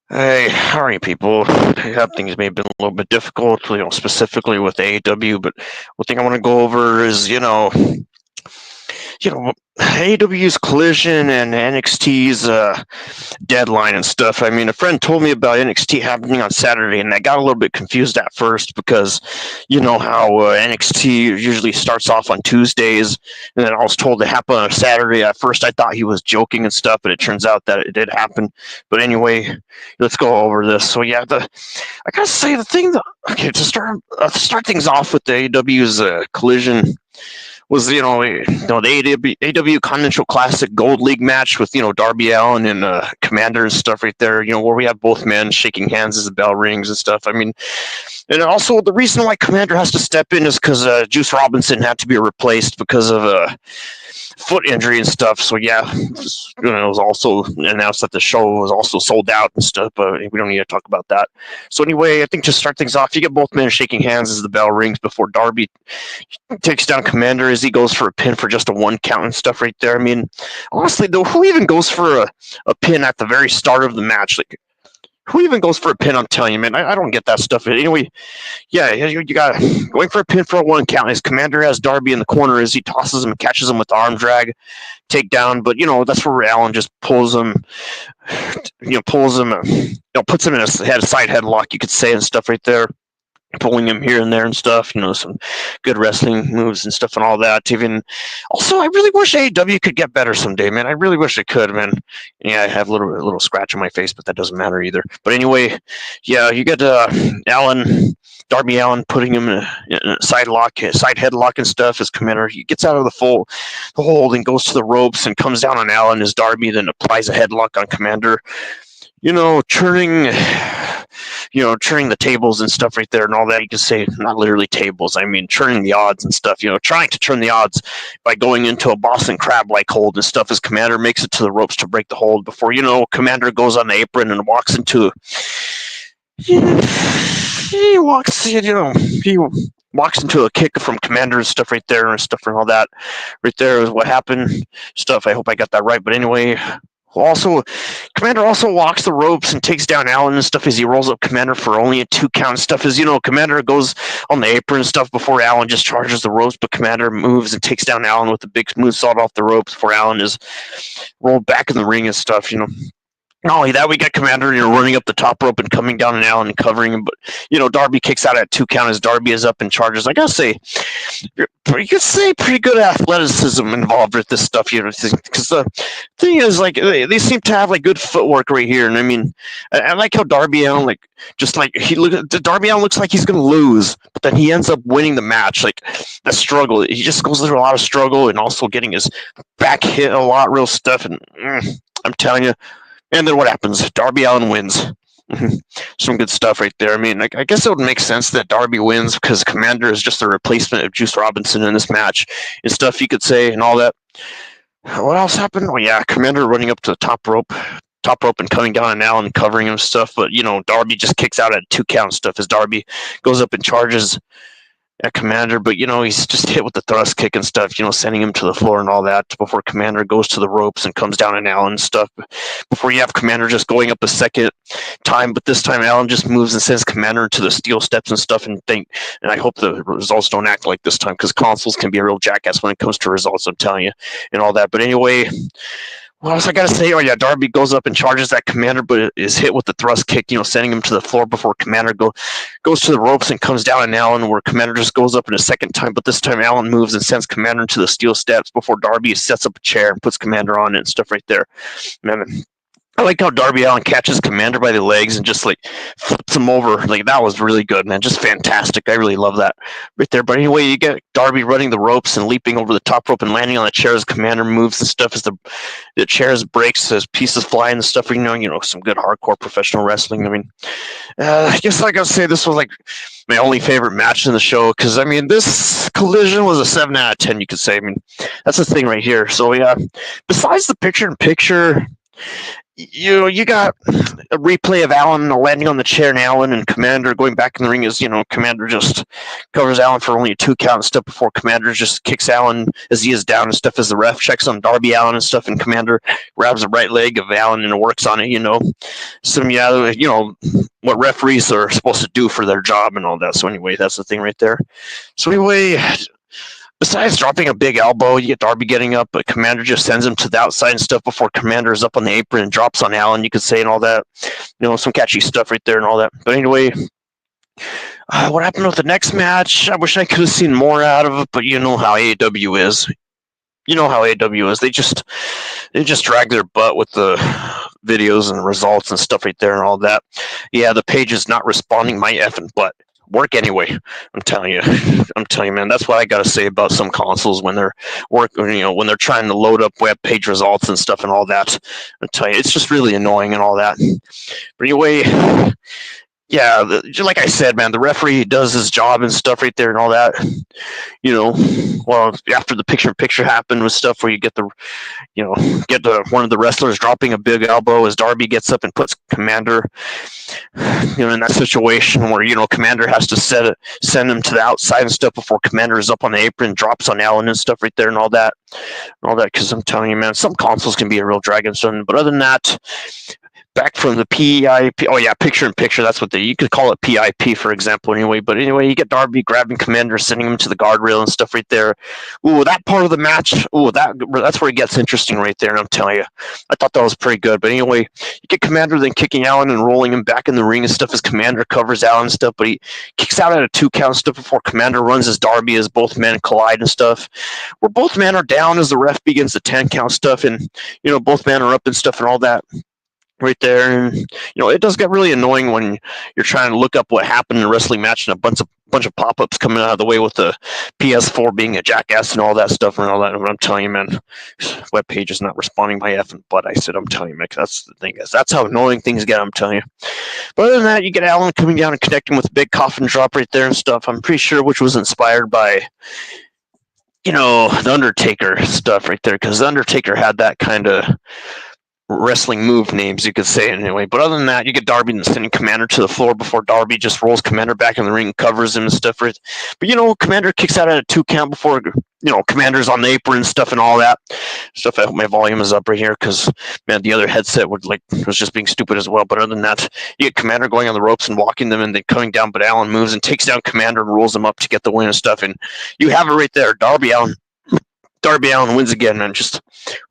Hey, how are you people? Things may have been a little bit difficult, specifically with AEW, but one thing I want to go over is, AEW's Collision and NXT's Deadline and stuff. I mean, a friend told me about NXT happening on Saturday, and I got a little bit confused at first because you know how NXT usually starts off on Tuesdays, and then I was told to happen on Saturday. At first, I thought he was joking and stuff, but it turns out that it did happen. But anyway, let's go over this. So yeah, I gotta say the thing that okay to start things off with the AEW's Collision was the AEW Continental Classic Gold League match with Darby Allin and Commander and stuff right there. Where we have both men shaking hands as the bell rings and stuff. I mean, and also the reason why Commander has to step in is because Juice Robinson had to be replaced because of foot injury and stuff. So yeah, it was also announced that the show was also sold out and stuff. But we don't need to talk about that. So anyway, I think to start things off, you get both men shaking hands as the bell rings before Darby takes down Commander as he goes for a pin for just a 1 count and stuff right there. I mean, honestly though, who even goes for a pin at the very start of the match? Like, who even goes for a pin? I'm telling you, man, I don't get that stuff. Anyway, yeah, you got going for a pin for a 1 count. His Commander has Darby in the corner as he tosses him and catches him with the arm drag takedown. But that's where Allen just pulls him, puts him in a side headlock, you could say, and stuff right there, pulling him here and there and stuff, some good wrestling moves and stuff and all that. Even also, I really wish AEW could get better someday, man. I really wish it could, man. Yeah, I have a little scratch on my face, but that doesn't matter either. But anyway, yeah, you get Darby Allin putting him in a side headlock and stuff as Commander. He gets out of the hold and goes to the ropes and comes down on Allin as Darby then applies a headlock on Commander. Turning the tables and stuff right there and all that. You can say not literally tables. I mean, turning the odds and stuff. Trying to turn the odds by going into a Boston Crab-like hold and stuff as Commander makes it to the ropes to break the hold before, Commander goes on the apron and walks into he walks into a kick from Commander and stuff right there and stuff and all that. Right there is what happened. Stuff. I hope I got that right. But anyway, also, Commander also walks the ropes and takes down Allin and stuff as he rolls up Commander for only a 2 count. Stuff as Commander goes on the apron and stuff before Allin just charges the ropes, but Commander moves and takes down Allin with a big moonsault off the ropes before Allin is rolled back in the ring and stuff. Not only that, we got Commander, running up the top rope and coming down on Allin and covering him. But, Darby kicks out at 2 count as Darby is up and charges. I gotta say, you could say pretty good athleticism involved with this stuff, because the thing is, like, they seem to have, like, good footwork right here. And I mean, I like how Darby Allin, like, just like, Darby Allin looks like he's gonna lose, but then he ends up winning the match. Like, the struggle. He just goes through a lot of struggle and also getting his back hit a lot, real stuff. And I'm telling you, and then what happens? Darby Allin wins. Some good stuff right there. I mean, I guess it would make sense that Darby wins because Commander is just a replacement of Juice Robinson in this match and stuff you could say and all that. What else happened? Oh yeah, Commander running up to the top rope and coming down on Allin and covering him and stuff. But Darby just kicks out at 2 count stuff as Darby goes up and charges at Commander, but he's just hit with the thrust kick and stuff, sending him to the floor and all that before Commander goes to the ropes and comes down on Allin and stuff. Before you have Commander just going up a second time, but this time Allin just moves and sends Commander to the steel steps and stuff. And I hope the results don't act like this time because consoles can be a real jackass when it comes to results. I'm telling you, and all that. But anyway. What else I gotta say? Oh yeah, Darby goes up and charges that Commander, but is hit with the thrust kick, sending him to the floor before Commander goes to the ropes and comes down on Allin, where Commander just goes up in a second time, but this time Allin moves and sends Commander to the steel steps before Darby sets up a chair and puts Commander on it and stuff right there. Man, I like how Darby Allin catches Commander by the legs and just like flips him over. Like that was really good, man. Just fantastic. I really love that right there. But anyway, you get Darby running the ropes and leaping over the top rope and landing on the chair as Commander moves and stuff as the chairs breaks as pieces fly and stuff. Some good hardcore professional wrestling. I mean, I guess I gotta say this was like my only favorite match in the show because I mean this Collision was a 7 out of 10. You could say. I mean, that's the thing right here. So yeah, besides the picture-in-picture you got a replay of Allen landing on the chair, and Allen and Commander going back in the ring as Commander just covers Allen for only a 2 count and stuff before Commander just kicks Allen as he is down and stuff as the ref checks on Darby Allin and stuff, and Commander grabs the right leg of Allen and works on it. What referees are supposed to do for their job and all that. So anyway, that's the thing right there. So anyway, besides dropping a big elbow, you get Darby getting up, but Commander just sends him to the outside and stuff before Commander is up on the apron and drops on Allen, you could say, and all that. Some catchy stuff right there and all that. But anyway, what happened with the next match? I wish I could have seen more out of it, but you know how AEW is. They just drag their butt with the videos and results and stuff right there and all that. Yeah, the page is not responding my effing butt. Work anyway. I'm telling you, man. That's what I gotta say about some consoles when they're when they're trying to load up web page results and stuff and all that. I'm telling you, it's just really annoying and all that. But anyway, yeah, like I said, man, the referee does his job and stuff right there and all that. Well, after the picture happened with stuff where you get one of the wrestlers dropping a big elbow as Darby gets up and puts Commander, in that situation where, Commander has to send him to the outside and stuff before Commander is up on the apron, drops on Allen and stuff right there and all that, because I'm telling you, man, some consoles can be a real drag and stuff, but other than that, back from the PIP, picture-in-picture, that's what you could call it PIP, for example, anyway. But anyway, you get Darby grabbing Commander, sending him to the guardrail and stuff right there. Ooh, that part of the match, that's where it gets interesting right there, and I'm telling you. I thought that was pretty good. But anyway, you get Commander then kicking Allen and rolling him back in the ring and stuff as Commander covers Allen and stuff, but he kicks out at a 2 count stuff before Commander runs as Darby as both men collide and stuff. Where both men are down as the ref begins the 10 count stuff, and, both men are up and stuff and all that. Right there, and it does get really annoying when you're trying to look up what happened in a wrestling match and a bunch of pop-ups coming out of the way with the PS4 being a jackass and all that stuff and all that. But I'm telling you, man, web page is not responding my effing butt. I said, I'm telling you, man, that's the thing is that's how annoying things get. I'm telling you. But other than that, you get Allen coming down and connecting with a big coffin drop right there and stuff. I'm pretty sure which was inspired by the Undertaker stuff right there, because the Undertaker had that kind of wrestling move names, you could say, anyway. But other than that, you get Darby sending Commander to the floor before Darby just rolls Commander back in the ring and covers him and stuff. But Commander kicks out at a 2 count before Commander's on the apron and stuff and all that stuff. I hope my volume is up right here because, man, the other headset was just being stupid as well. But other than that, you get Commander going on the ropes and walking them and then coming down, but Allen moves and takes down Commander and rolls him up to get the win and stuff. And you have it right there. Darby Allin wins again, man. Just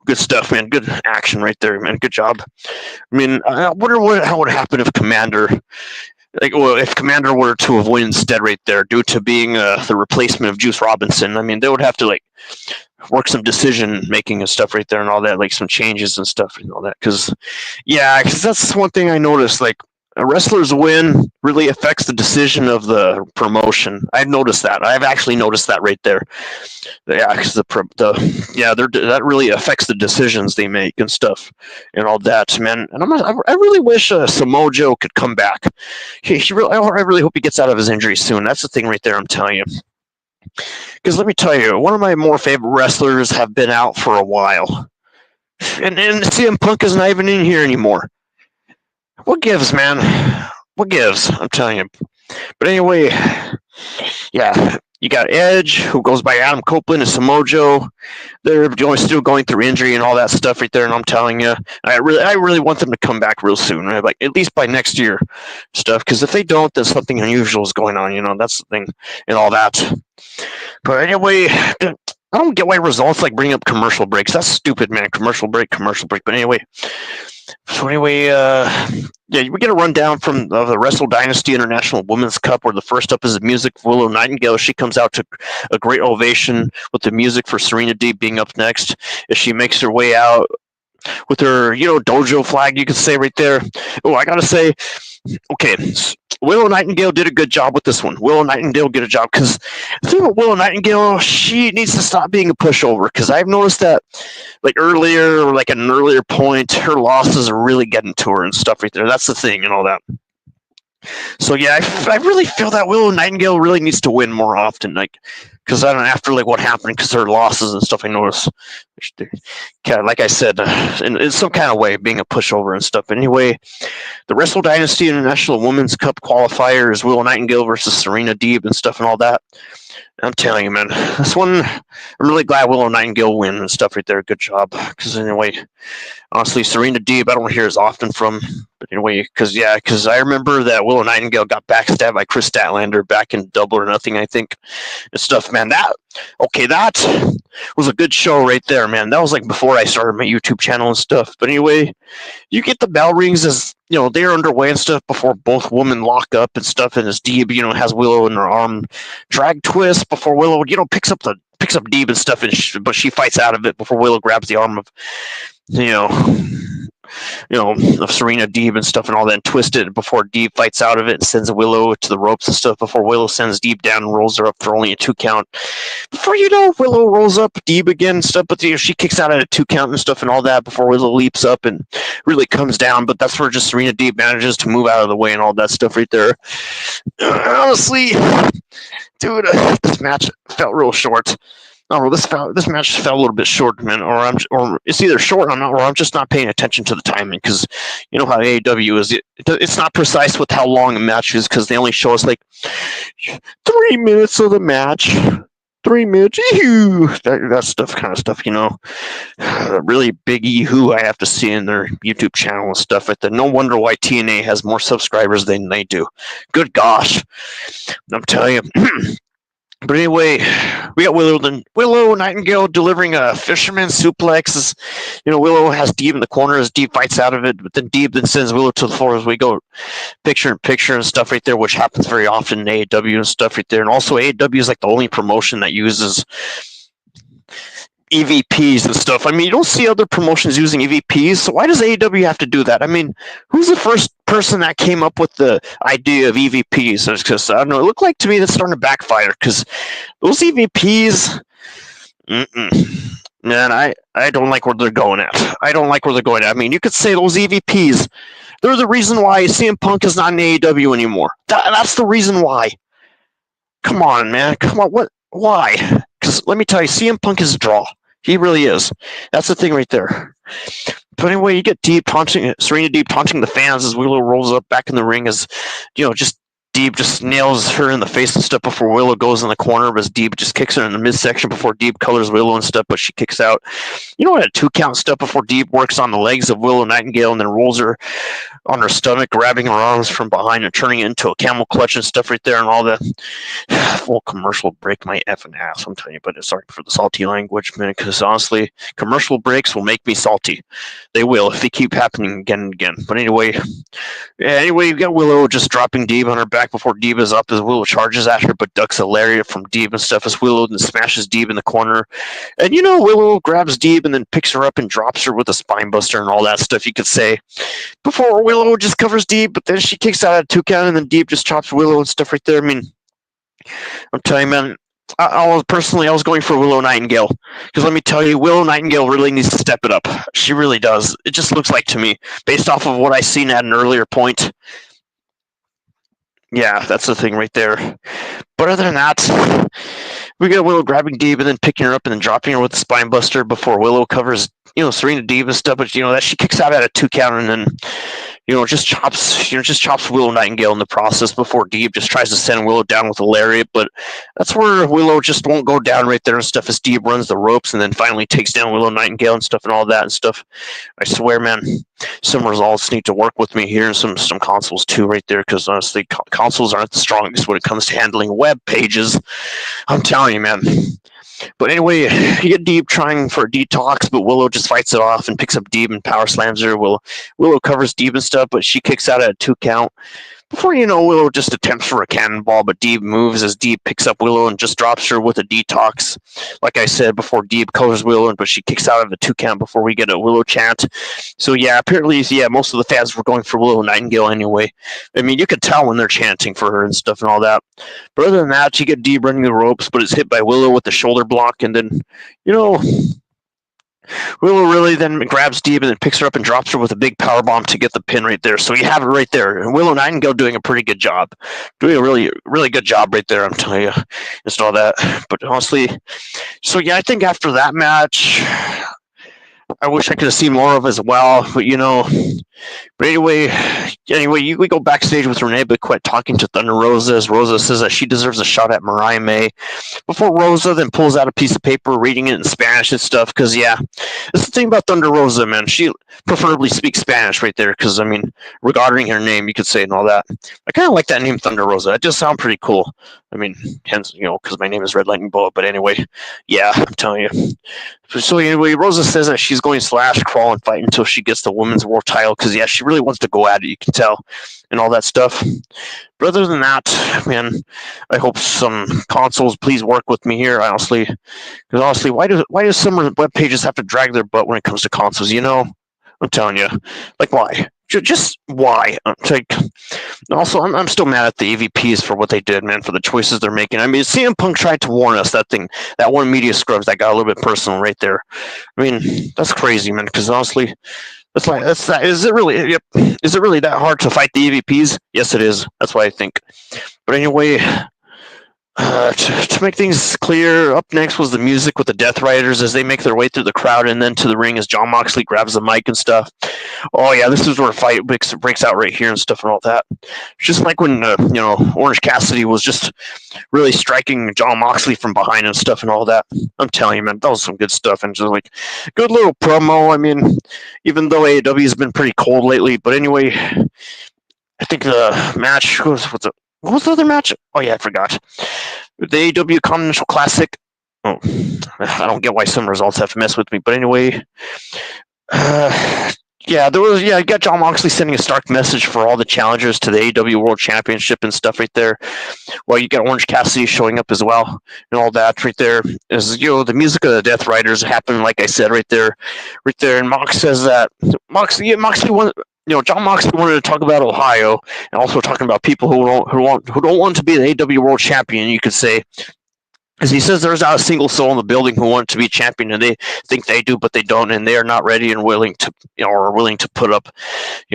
good stuff, man. Good action right there, man. Good job. I mean, I wonder how would happen if Commander, if Commander were to have won instead right there, due to being the replacement of Juice Robinson. I mean, they would have to work some decision making and stuff right there and all that, some changes and stuff and all that. Because that's one thing I noticed. A wrestler's win really affects the decision of the promotion. I've noticed that. I've actually noticed that right there. Yeah, because that really affects the decisions they make and stuff and all that, man. And I really wish Samoa Joe could come back. I really hope he gets out of his injury soon. That's the thing right there, I'm telling you. Because let me tell you, one of my more favorite wrestlers have been out for a while. And CM Punk is not even in here anymore. What gives, man? What gives? I'm telling you. But anyway, yeah, you got Edge, who goes by Adam Copeland, and Samoa Joe. They're still going through injury and all that stuff right there. And I'm telling you, I really want them to come back real soon, right? At least by next year, stuff. Because if they don't, then something unusual is going on. That's the thing and all that. But anyway, I don't get why results bring up commercial breaks. That's stupid, man. Commercial break. But anyway. So anyway, we get a rundown from the Wrestle Dynasty International Women's Cup, where the first up is the music of Willow Nightingale. She comes out to a great ovation with the music for Serena Deeb being up next as she makes her way out with her, dojo flag, you could say right there. Oh, I gotta say, okay, Willow Nightingale did a good job with this one. Willow Nightingale did a job because the thing with Willow Nightingale, she needs to stop being a pushover, because I've noticed that earlier, or at an earlier point, her losses are really getting to her and stuff right there. That's the thing and all that. So yeah, I really feel that Willow Nightingale really needs to win more often, like because I don't know, after like what happened because her losses and stuff. I noticed, kind of like I said, in some kind of way being a pushover and stuff. Anyway, the Wrestle Dynasty International Women's Cup qualifier is Willow Nightingale versus Serena Deeb and stuff and all that. I'm telling you, man, this one I'm really glad Willow Nightingale win and stuff right there. Good job. Because anyway, honestly, Serena Deeb I don't hear as often from. But anyway, because I remember that Willow Nightingale got backstabbed by Chris Statlander back in Double or Nothing, I think, and stuff. Man, that was a good show right there, man. That was like before I started my YouTube channel and stuff. But anyway, you get the bell rings as they're underway and stuff before both women lock up and stuff, and as Deeb has Willow in her arm drag twist before Willow picks up Deeb and stuff, but she fights out of it before Willow grabs the arm of of Serena Deeb and stuff and all that, and twist it before Deeb fights out of it and sends Willow to the ropes and stuff before Willow sends Deeb down and rolls her up for only a 2 count. Before Willow rolls up Deeb again and stuff, but she kicks out at a 2 count and stuff and all that before Willow leaps up and really comes down, but that's where just Serena Deeb manages to move out of the way and all that stuff right there. Honestly, dude, this match felt real short. Oh, this match fell a little bit short, man. Or it's either short, or I'm just not paying attention to the timing because you know how AEW is. It's not precise with how long a match is because they only show us like 3 minutes of the match. 3 minutes, that stuff, kind of stuff, really big I have to see in their YouTube channel and stuff. No wonder why TNA has more subscribers than they do. Good gosh, I'm telling you. But anyway, we got Willow Nightingale delivering a fisherman suplex. Willow has Deeb in the corner as Deeb fights out of it, but then Deeb then sends Willow to the floor as we go picture in picture and stuff right there, which happens very often in AEW and stuff right there. And also AEW is like the only promotion that uses EVPs and stuff. I mean, you don't see other promotions using EVPs, so why does AEW have to do that? I mean, who's the first person that came up with the idea of EVPs? Because I don't know, it looked like to me that's starting to backfire because those EVPs, man, I don't like where they're going at. I mean, you could say those EVPs, they're the reason why CM Punk is not in AEW anymore. That's the reason why. Come on, man. Come on. What? Why? Because let me tell you, CM Punk is a draw. He really is. That's the thing right there. But anyway, you get Serena Deeb taunting the fans as Willow rolls up back in the ring as, just Deeb just nails her in the face and stuff before Willow goes in the corner, as Deeb just kicks her in the midsection before Deeb colors Willow and stuff, but she kicks out. At a 2 count stuff before Deeb works on the legs of Willow Nightingale and then rolls her on her stomach, grabbing her arms from behind and turning it into a camel clutch and stuff right there, and all the full commercial break my effing ass. I'm telling you, but sorry for the salty language, man, because honestly, commercial breaks will make me salty. They will if they keep happening again and again. But anyway, you got Willow just dropping Deeb on her back before Deeb is up as Willow charges at her, but ducks a lariat from Deeb and stuff as Willow then smashes Deeb in the corner. And Willow grabs Deeb and then picks her up and drops her with a spine buster and all that stuff, you could say. Before Willow just covers Deeb, but then she kicks out at a 2 count and then Deeb just chops Willow and stuff right there. I mean, I'm telling you, man, I was going for Willow Nightingale because let me tell you, Willow Nightingale really needs to step it up. She really does. It just looks like to me, based off of what I seen at an earlier point. Yeah, that's the thing right there. But other than that, we got Willow grabbing Deeb and then picking her up and then dropping her with the spine buster before Willow covers, Serena Deeb and stuff. But that she kicks out at a 2 count and then, just chops Willow Nightingale in the process before Deeb just tries to send Willow down with a lariat. But that's where Willow just won't go down right there and stuff as Deeb runs the ropes and then finally takes down Willow Nightingale and stuff and all that and stuff. I swear, man, some results need to work with me here and some consoles too right there because honestly, consoles aren't the strongest when it comes to handling web pages. I'm telling you, man. But anyway, you get Deeb trying for a detox, but Willow just fights it off and picks up Deeb and power slams her. Willow covers Deeb and stuff, but she kicks out at a 2 count. Before Willow just attempts for a cannonball, but Deeb moves as Deeb picks up Willow and just drops her with a detox. Like I said before, Deeb covers Willow, but she kicks out of a 2 count before we get a Willow chant. So yeah, apparently, most of the fans were going for Willow Nightingale anyway. I mean, you could tell when they're chanting for her and stuff and all that. But other than that, you get Deeb running the ropes, but it's hit by Willow with the shoulder block, and then, Willow really then grabs Deeb and then picks her up and drops her with a big power bomb to get the pin right there. So you have it right there. And Willow Nightingale doing a pretty good job, doing a really really good job right there. I'm telling you, just all that. But honestly, so yeah, I think after that match, I wish I could have seen more of as well. But but anyway, we go backstage with Renee Paquette talking to Thunder Rosa as Rosa says that she deserves a shot at Mariah May. Before Rosa then pulls out a piece of paper, reading it in Spanish and stuff. Because that's the thing about Thunder Rosa, man. She preferably speaks Spanish right there. Because regarding her name, you could say and all that. I kind of like that name, Thunder Rosa. It just sounds pretty cool. Hence, because my name is Red Lightning Bolt. But anyway, yeah, I'm telling you. So anyway, Rosa says that she's going slash crawl and fight until she gets the women's world title because she really wants to go at it. You can tell, and all that stuff. But other than that, man, I hope some consoles please work with me here. Honestly, why do some web pages have to drag their butt when it comes to consoles? I'm telling you, like why? Just why? Also, I'm still mad at the EVPs for what they did, man, for the choices they're making. CM Punk tried to warn us that one media scrubs that got a little bit personal right there. That's crazy, man. Because honestly, that's that. Is it really? Yep. Is it really that hard to fight the EVPs? Yes, it is. That's what I think. But anyway. To make things clear, up next was the music with the Death Riders as they make their way through the crowd and then to the ring as Jon Moxley grabs the mic and stuff. Oh yeah, this is where a fight breaks out right here and stuff and all that. Just like when Orange Cassidy was just really striking Jon Moxley from behind and stuff and all that. I'm telling you, man, that was some good stuff and just like good little promo. Even though AEW has been pretty cold lately, but anyway, I think the match what was the other match? Oh yeah, I forgot. The AEW Continental Classic. Oh, I don't get why some results have to mess with me. But anyway, you got Jon Moxley sending a stark message for all the challengers to the AEW World Championship and stuff right there. Well, you got Orange Cassidy showing up as well and all that right there. As the music of the Death Riders happened, like I said, right there. And Mox says that Moxley won. Jon Moxley wanted to talk about Ohio and also talking about people who don't want to be the AEW World Champion. You could say, as he says, there's not a single soul in the building who want to be champion, and they think they do, but they don't, and they are not ready and willing to,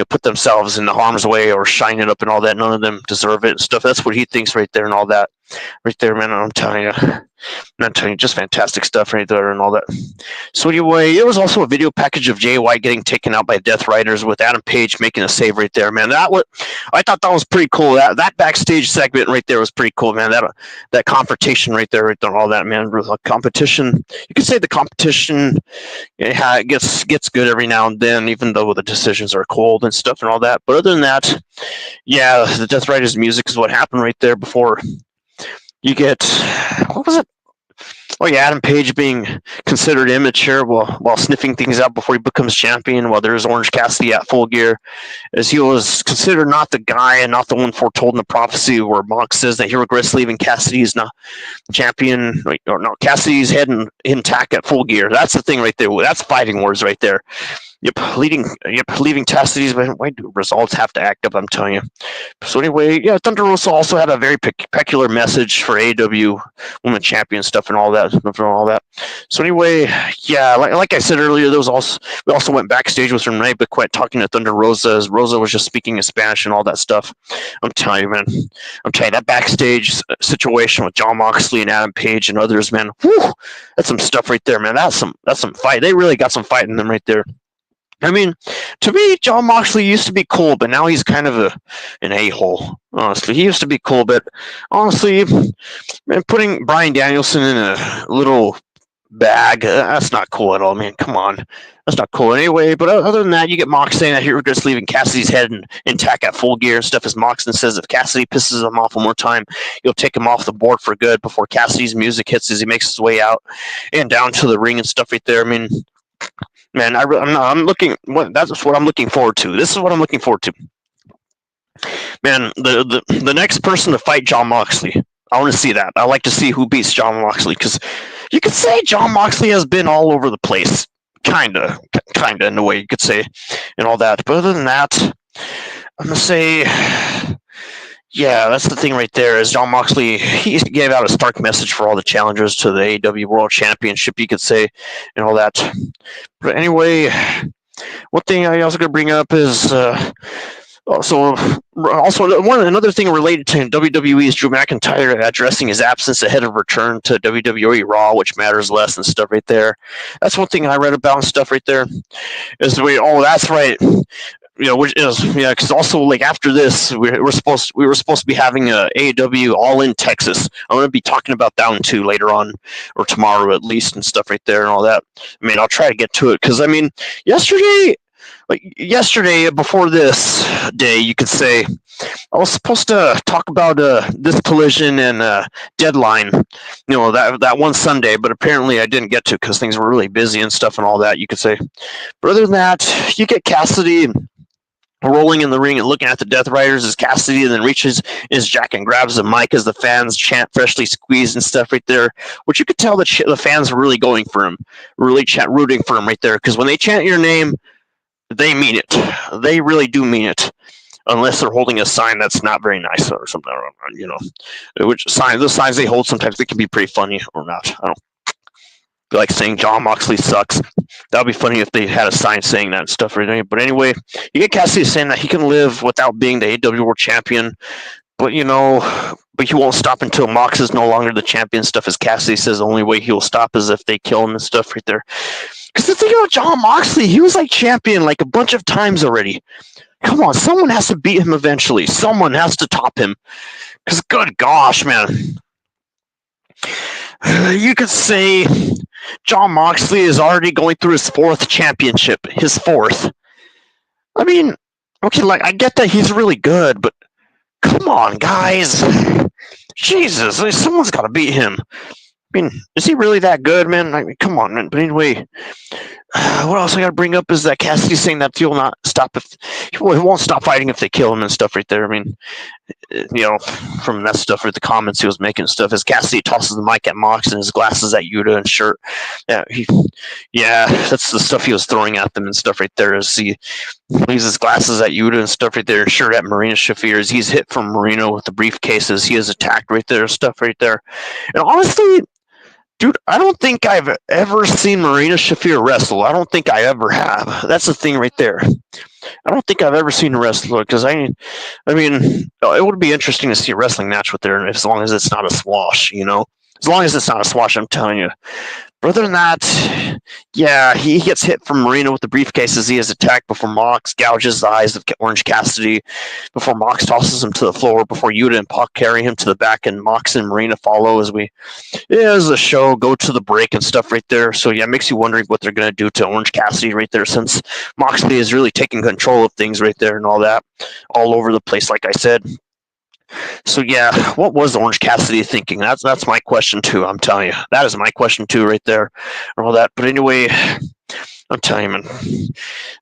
put themselves in the harm's way or shine it up and all that. None of them deserve it and stuff. That's what he thinks right there and all that. Right there, man. I'm telling you, just fantastic stuff right there and all that. So anyway, there was also a video package of Jay White getting taken out by Death Riders with Adam Page making a save right there, man. I thought that was pretty cool. That backstage segment right there was pretty cool, man. That confrontation right there, and all that, man. Competition. You could say the competition it gets good every now and then, even though the decisions are cold and stuff and all that. But other than that, yeah, the Death Riders music is what happened right there before. You get, what was it? Oh yeah, Adam Page being considered immature while sniffing things out before he becomes champion, while there's Orange Cassidy at Full Gear, as he was considered not the guy and not the one foretold in the prophecy where Mox says that he regrets leaving Cassidy's not champion, or no, Cassidy's head intact at Full Gear. That's the thing right there. That's fighting words right there. Leaving Cassidy's, but why do results have to act up? I'm telling you. So anyway, yeah, Thunder Rosa also had a very peculiar message for AEW Women Champion stuff and all that. So anyway, yeah, like I said earlier, we also went backstage with Renee Paquette talking to Thunder Rosa as Rosa was just speaking in Spanish and all that stuff. I'm telling you, man. That backstage situation with Jon Moxley and Adam Page and others, man. Whew, that's some stuff right there, man. That's some fight. They really got some fight in them right there. To me, Jon Moxley used to be cool, but now he's kind of an a-hole. Honestly, he used to be cool, but honestly, man, putting Bryan Danielson in a little bag, that's not cool at all, man. Come on. That's not cool anyway. But other than that, you get Mox saying that he regrets leaving Cassidy's head intact at Full Gear and stuff, as Moxon says if Cassidy pisses him off one more time, he'll take him off the board for good before Cassidy's music hits as he makes his way out and down to the ring and stuff right there. Man, I'm looking. That's what I'm looking forward to. This is what I'm looking forward to. Man, the next person to fight Jon Moxley, I want to see that. I like to see who beats Jon Moxley, because you could say Jon Moxley has been all over the place, kinda in a way you could say, and all that. But other than that, I'm gonna say, Yeah, that's the thing right there. Is Jon Moxley? He gave out a stark message for all the challengers to the AEW World Championship, you could say, and all that. But anyway, one thing I also going to bring up is another thing related to WWE is Drew McIntyre addressing his absence ahead of return to WWE Raw, which matters less and stuff right there. That's one thing I read about and stuff right there. Is that's right. Which is because also like after this, we were supposed to be having a AEW All in Texas. I'm going to be talking about that one too later on, or tomorrow at least, and stuff right there and all that. I mean, I'll try to get to it because I mean, yesterday before this day, you could say I was supposed to talk about this collision and Deadline, that one Sunday, but apparently I didn't get to because things were really busy and stuff and all that. You could say, but other than that, you get Cassidy rolling in the ring and looking at the Death Riders as Cassidy then reaches his jack and grabs the mic as the fans chant freshly squeezed and stuff right there, which you could tell that the fans are really going for him, really rooting for him right there, because when they chant your name, they mean it. They really do mean it. Unless they're holding a sign that's not very nice or something, which those signs they hold sometimes they can be pretty funny or not. I don't like saying Jon Moxley sucks. That would be funny if they had a sign saying that and stuff. Right? But anyway, you get Cassidy saying that he can live without being the AEW World Champion, but he won't stop until Mox is no longer the champion. Stuff as Cassidy says, the only way he will stop is if they kill him and stuff right there. Because the thing about Jon Moxley, he was like champion like a bunch of times already. Come on, someone has to beat him eventually. Someone has to top him. Because good gosh, man. You could say Jon Moxley is already going through his fourth championship. His fourth. I mean, okay, like I get that he's really good, but come on, guys. Jesus, someone's got to beat him. I mean, is he really that good, man? I mean, come on, man. But anyway, what else I got to bring up is that Cassidy's saying that he will not stop he won't stop fighting if they kill him and stuff right there. I mean, from that stuff or the comments he was making and stuff, as Cassidy tosses the mic at Mox and his glasses at Yuta and shirt. Yeah, that's the stuff he was throwing at them and stuff right there. As he leaves his glasses at Yuta and stuff right there, shirt at Marina Shafir as he's hit from Marino with the briefcases. He is attacked right there, stuff right there. And honestly, dude, I don't think I've ever seen Marina Shafir wrestle. I don't think I ever have. That's the thing right there. I don't think I've ever seen a wrestler because I mean, it would be interesting to see a wrestling match with her as long as it's not a swash, As long as it's not a swash, I'm telling you. But other than that, yeah, he gets hit from Marino with the briefcase as he is attacked before Mox gouges the eyes of Orange Cassidy, before Mox tosses him to the floor, before Yuta and Puck carry him to the back, and Mox and Marina follow as the show go to the break and stuff right there. So yeah, it makes you wondering what they're going to do to Orange Cassidy right there, since Moxley is really taking control of things right there and all that, all over the place, like I said. So yeah, what was Orange Cassidy thinking? That's my question too. I'm telling you, that is my question too, right there, and all that. But anyway, I'm telling you, man.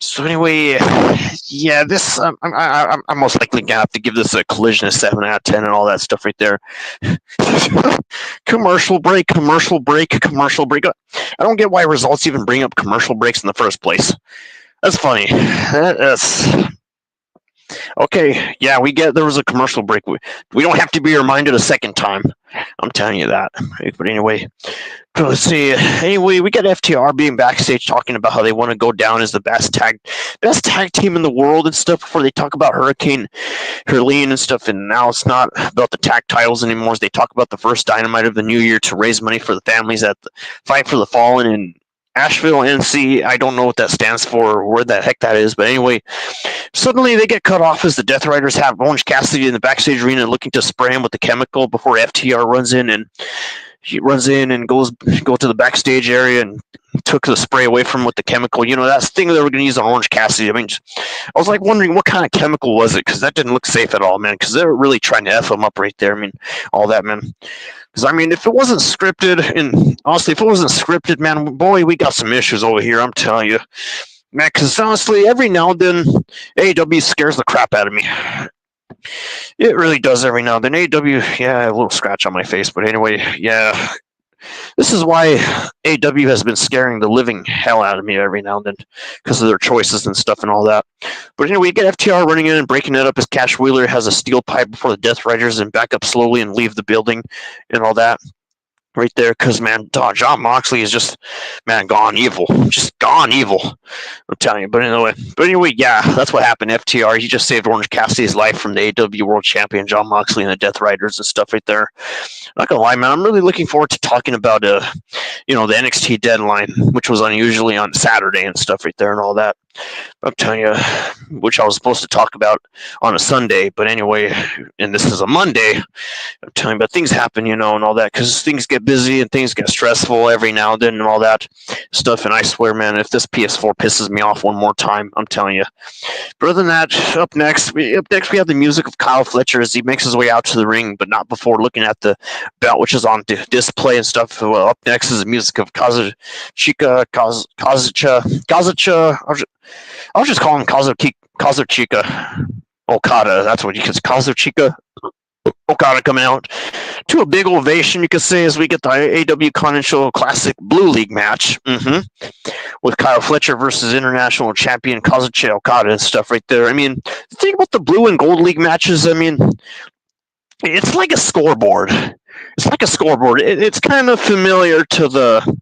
So anyway, yeah, this I'm most likely gonna have to give this a collision of 7 out of 10 and all that stuff right there. Commercial break. I don't get why results even bring up commercial breaks in the first place. That's funny. That's. Okay, yeah, we get there was a commercial break. We don't have to be reminded a second time. I'm telling you that. But anyway, let's see. Anyway, we got FTR being backstage talking about how they want to go down as the best tag team in the world and stuff before they talk about Hurricane Herlene and stuff. And now it's not about the tag titles anymore. As they talk about the first Dynamite of the new year to raise money for the families at the Fight for the Fallen in Asheville, NC. I don't know what that stands for or where the heck that is, but anyway, suddenly they get cut off as the Death Riders have Orange Cassidy in the backstage arena looking to spray him with the chemical before FTR runs in and goes to the backstage area and took the spray away from him with the chemical. That's the thing they were going to use on Orange Cassidy. I mean, I was like wondering what kind of chemical was it, because that didn't look safe at all, man, because they were really trying to F him up right there. I mean, all that, man. Because, I mean, if it wasn't scripted, man, boy, we got some issues over here, I'm telling you. Man, because honestly, every now and then, AEW scares the crap out of me. It really does every now and then. AEW, yeah, a little scratch on my face, but anyway, yeah. this is why AEW has been scaring the living hell out of me every now and then because of their choices and stuff and all that. But anyway, you get FTR running in and breaking it up as Cash Wheeler has a steel pipe before the Death Riders and back up slowly and leave the building and all that. Right there, because man, Jon Moxley is just gone evil, just gone evil. I'm telling you. But anyway, yeah, that's what happened. FTR, he just saved Orange Cassidy's life from the AEW World Champion Jon Moxley and the Death Riders and stuff right there. Not gonna lie, man, I'm really looking forward to talking about the NXT Deadline, which was unusually on Saturday and stuff right there and all that. I'm telling you, which I was supposed to talk about on a Sunday, but anyway, and this is a Monday. I'm telling you, but things happen, and all that, because things get busy and things get stressful every now and then and all that stuff. And I swear, man, if this PS4 pisses me off one more time, I'm telling you. But other than that, up next we have the music of Kyle Fletcher as he makes his way out to the ring, but not before looking at the belt, which is on display and stuff. Well, up next is the music of Kazuchika. I'll just call him Kazuchika Okada. That's what you can say. Kazuchika Okada coming out to a big ovation, you could say, as we get the AEW Continental Classic Blue League match with Kyle Fletcher versus International Champion Kazuchika Okada and stuff right there. I mean, the thing about the Blue and Gold League matches, I mean, it's like a scoreboard. It's kind of familiar to the,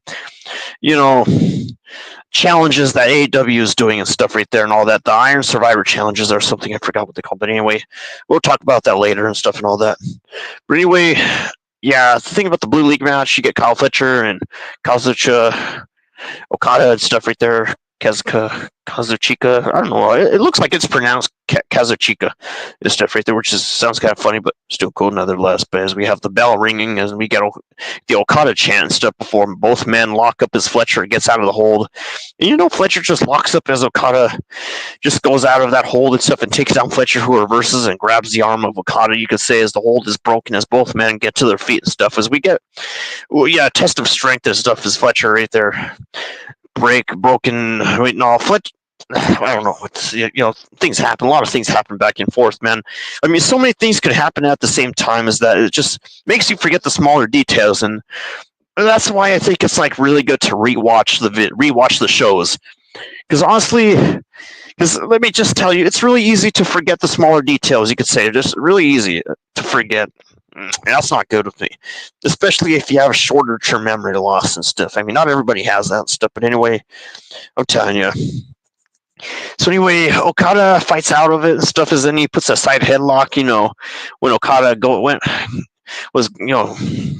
challenges that AEW is doing and stuff right there and all that. The Iron Survivor challenges or something. I forgot what they call, but anyway, we'll talk about that later and stuff and all that. But anyway, yeah, the thing about the Blue League match, you get Kyle Fletcher and Kazuchika Okada and stuff right there. Kazuchika, I don't know. It looks like it's pronounced Kazuchika and stuff right there, which sounds kind of funny, but still cool nonetheless. But as we have the bell ringing, as we get the Okada chant and stuff before both men lock up as Fletcher gets out of the hold. And Fletcher just locks up as Okada just goes out of that hold and stuff and takes down Fletcher, who reverses and grabs the arm of Okada, you could say, as the hold is broken, as both men get to their feet and stuff. As we get, a test of strength and stuff as Fletcher right there. Broken. Wait, no, Fletcher. I don't know. It's, things happen. A lot of things happen back and forth, man. I mean, so many things could happen at the same time as that. It just makes you forget the smaller details, and that's why I think it's like really good to rewatch the shows. Because honestly, let me just tell you, it's really easy to forget the smaller details. You could say just really easy to forget. That's not good with me, especially if you have a shorter term memory loss and stuff. I mean, not everybody has that stuff, but anyway, I'm telling you. So anyway, Okada fights out of it and stuff, as then he puts a side headlock, when Okada was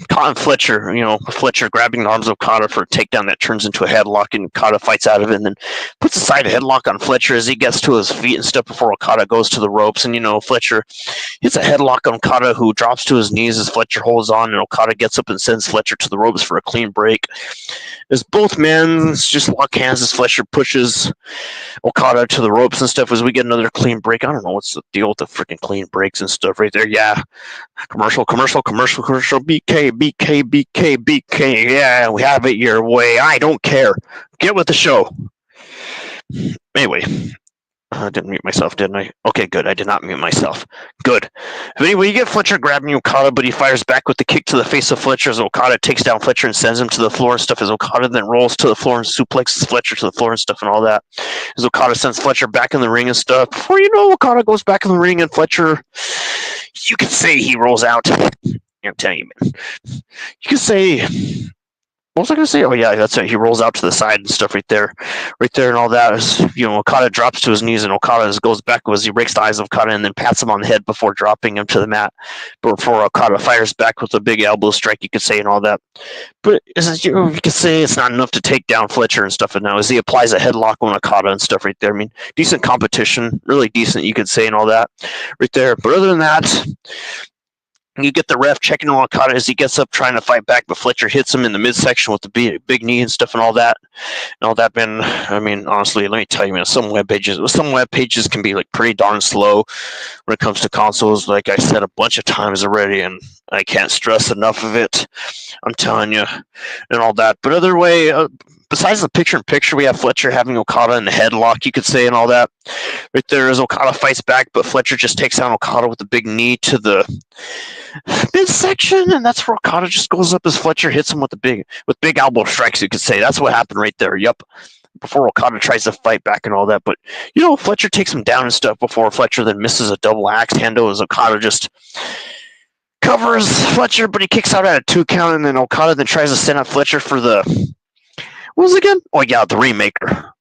caught in Fletcher, Fletcher grabbing the arms of Okada for a takedown that turns into a headlock, and Okada fights out of it and then puts a side headlock on Fletcher as he gets to his feet and stuff before Okada goes to the ropes. And Fletcher hits a headlock on Okada, who drops to his knees as Fletcher holds on, and Okada gets up and sends Fletcher to the ropes for a clean break. As both men just lock hands as Fletcher pushes Okada to the ropes and stuff, as we get another clean break. I don't know what's the deal with the freaking clean breaks and stuff right there. Yeah. Commercial, BK. Yeah, we have it your way. I don't care. Get with the show. Anyway, I didn't mute myself, didn't I? Okay, good. I did not mute myself. Good. But anyway, you get Fletcher grabbing Okada, but he fires back with the kick to the face of Fletcher as Okada takes down Fletcher and sends him to the floor and stuff, as Okada then rolls to the floor and suplexes Fletcher to the floor and stuff and all that. As Okada sends Fletcher back in the ring and stuff. Before Okada goes back in the ring, and Fletcher, you could say he rolls out. I'm telling you, man. You could say... What was I going to say? Oh, yeah, that's it. He rolls out to the side and stuff right there and all that. As, Okada drops to his knees, and Okada goes back as he rakes the eyes of Okada and then pats him on the head before dropping him to the mat. Before Okada fires back with a big elbow strike, you could say, and all that. But you could say it's not enough to take down Fletcher and stuff. And now as he applies a headlock on Okada and stuff right there. I mean, decent competition, really decent, you could say, and all that right there. But other than that, you get the ref checking on Okada as he gets up trying to fight back, but Fletcher hits him in the midsection with the big knee and stuff and all that. Man, I mean, honestly, let me tell you, man, some web pages can be like pretty darn slow when it comes to consoles, like I said a bunch of times already, and I can't stress enough of it. I'm telling you, and all that. But besides the picture-in-picture, we have Fletcher having Okada in the headlock, you could say, and all that. Right there as Okada fights back, but Fletcher just takes down Okada with a big knee to the midsection, and that's where Okada just goes up as Fletcher hits him with big elbow strikes, you could say. That's what happened right there. Yep. Before Okada tries to fight back and all that. But, Fletcher takes him down and stuff before Fletcher then misses a double axe handle as Okada just covers Fletcher, but he kicks out at a 2 count, and then Okada then tries to send up Fletcher for the... What was it again? Oh, yeah, the Rainmaker.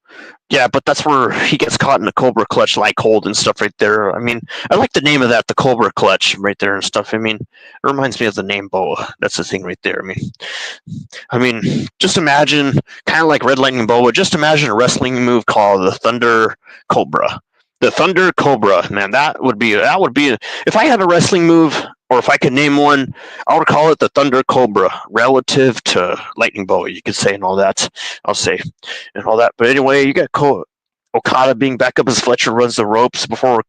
Yeah, but that's where he gets caught in the Cobra Clutch like hold and stuff right there. I mean, I like the name of that, the Cobra Clutch right there and stuff. I mean, it reminds me of the name Boa. That's the thing right there. I mean, just imagine, kind of like Red Lightning Boa, just imagine a wrestling move called the Thunder Cobra. The Thunder Cobra, man, that would be, if I had a wrestling move, or if I could name one, I would call it the Thunder Cobra, relative to Lightning Boa, you could say, and all that. I'll say, and all that. But anyway, you got Okada being back up as Fletcher runs the ropes before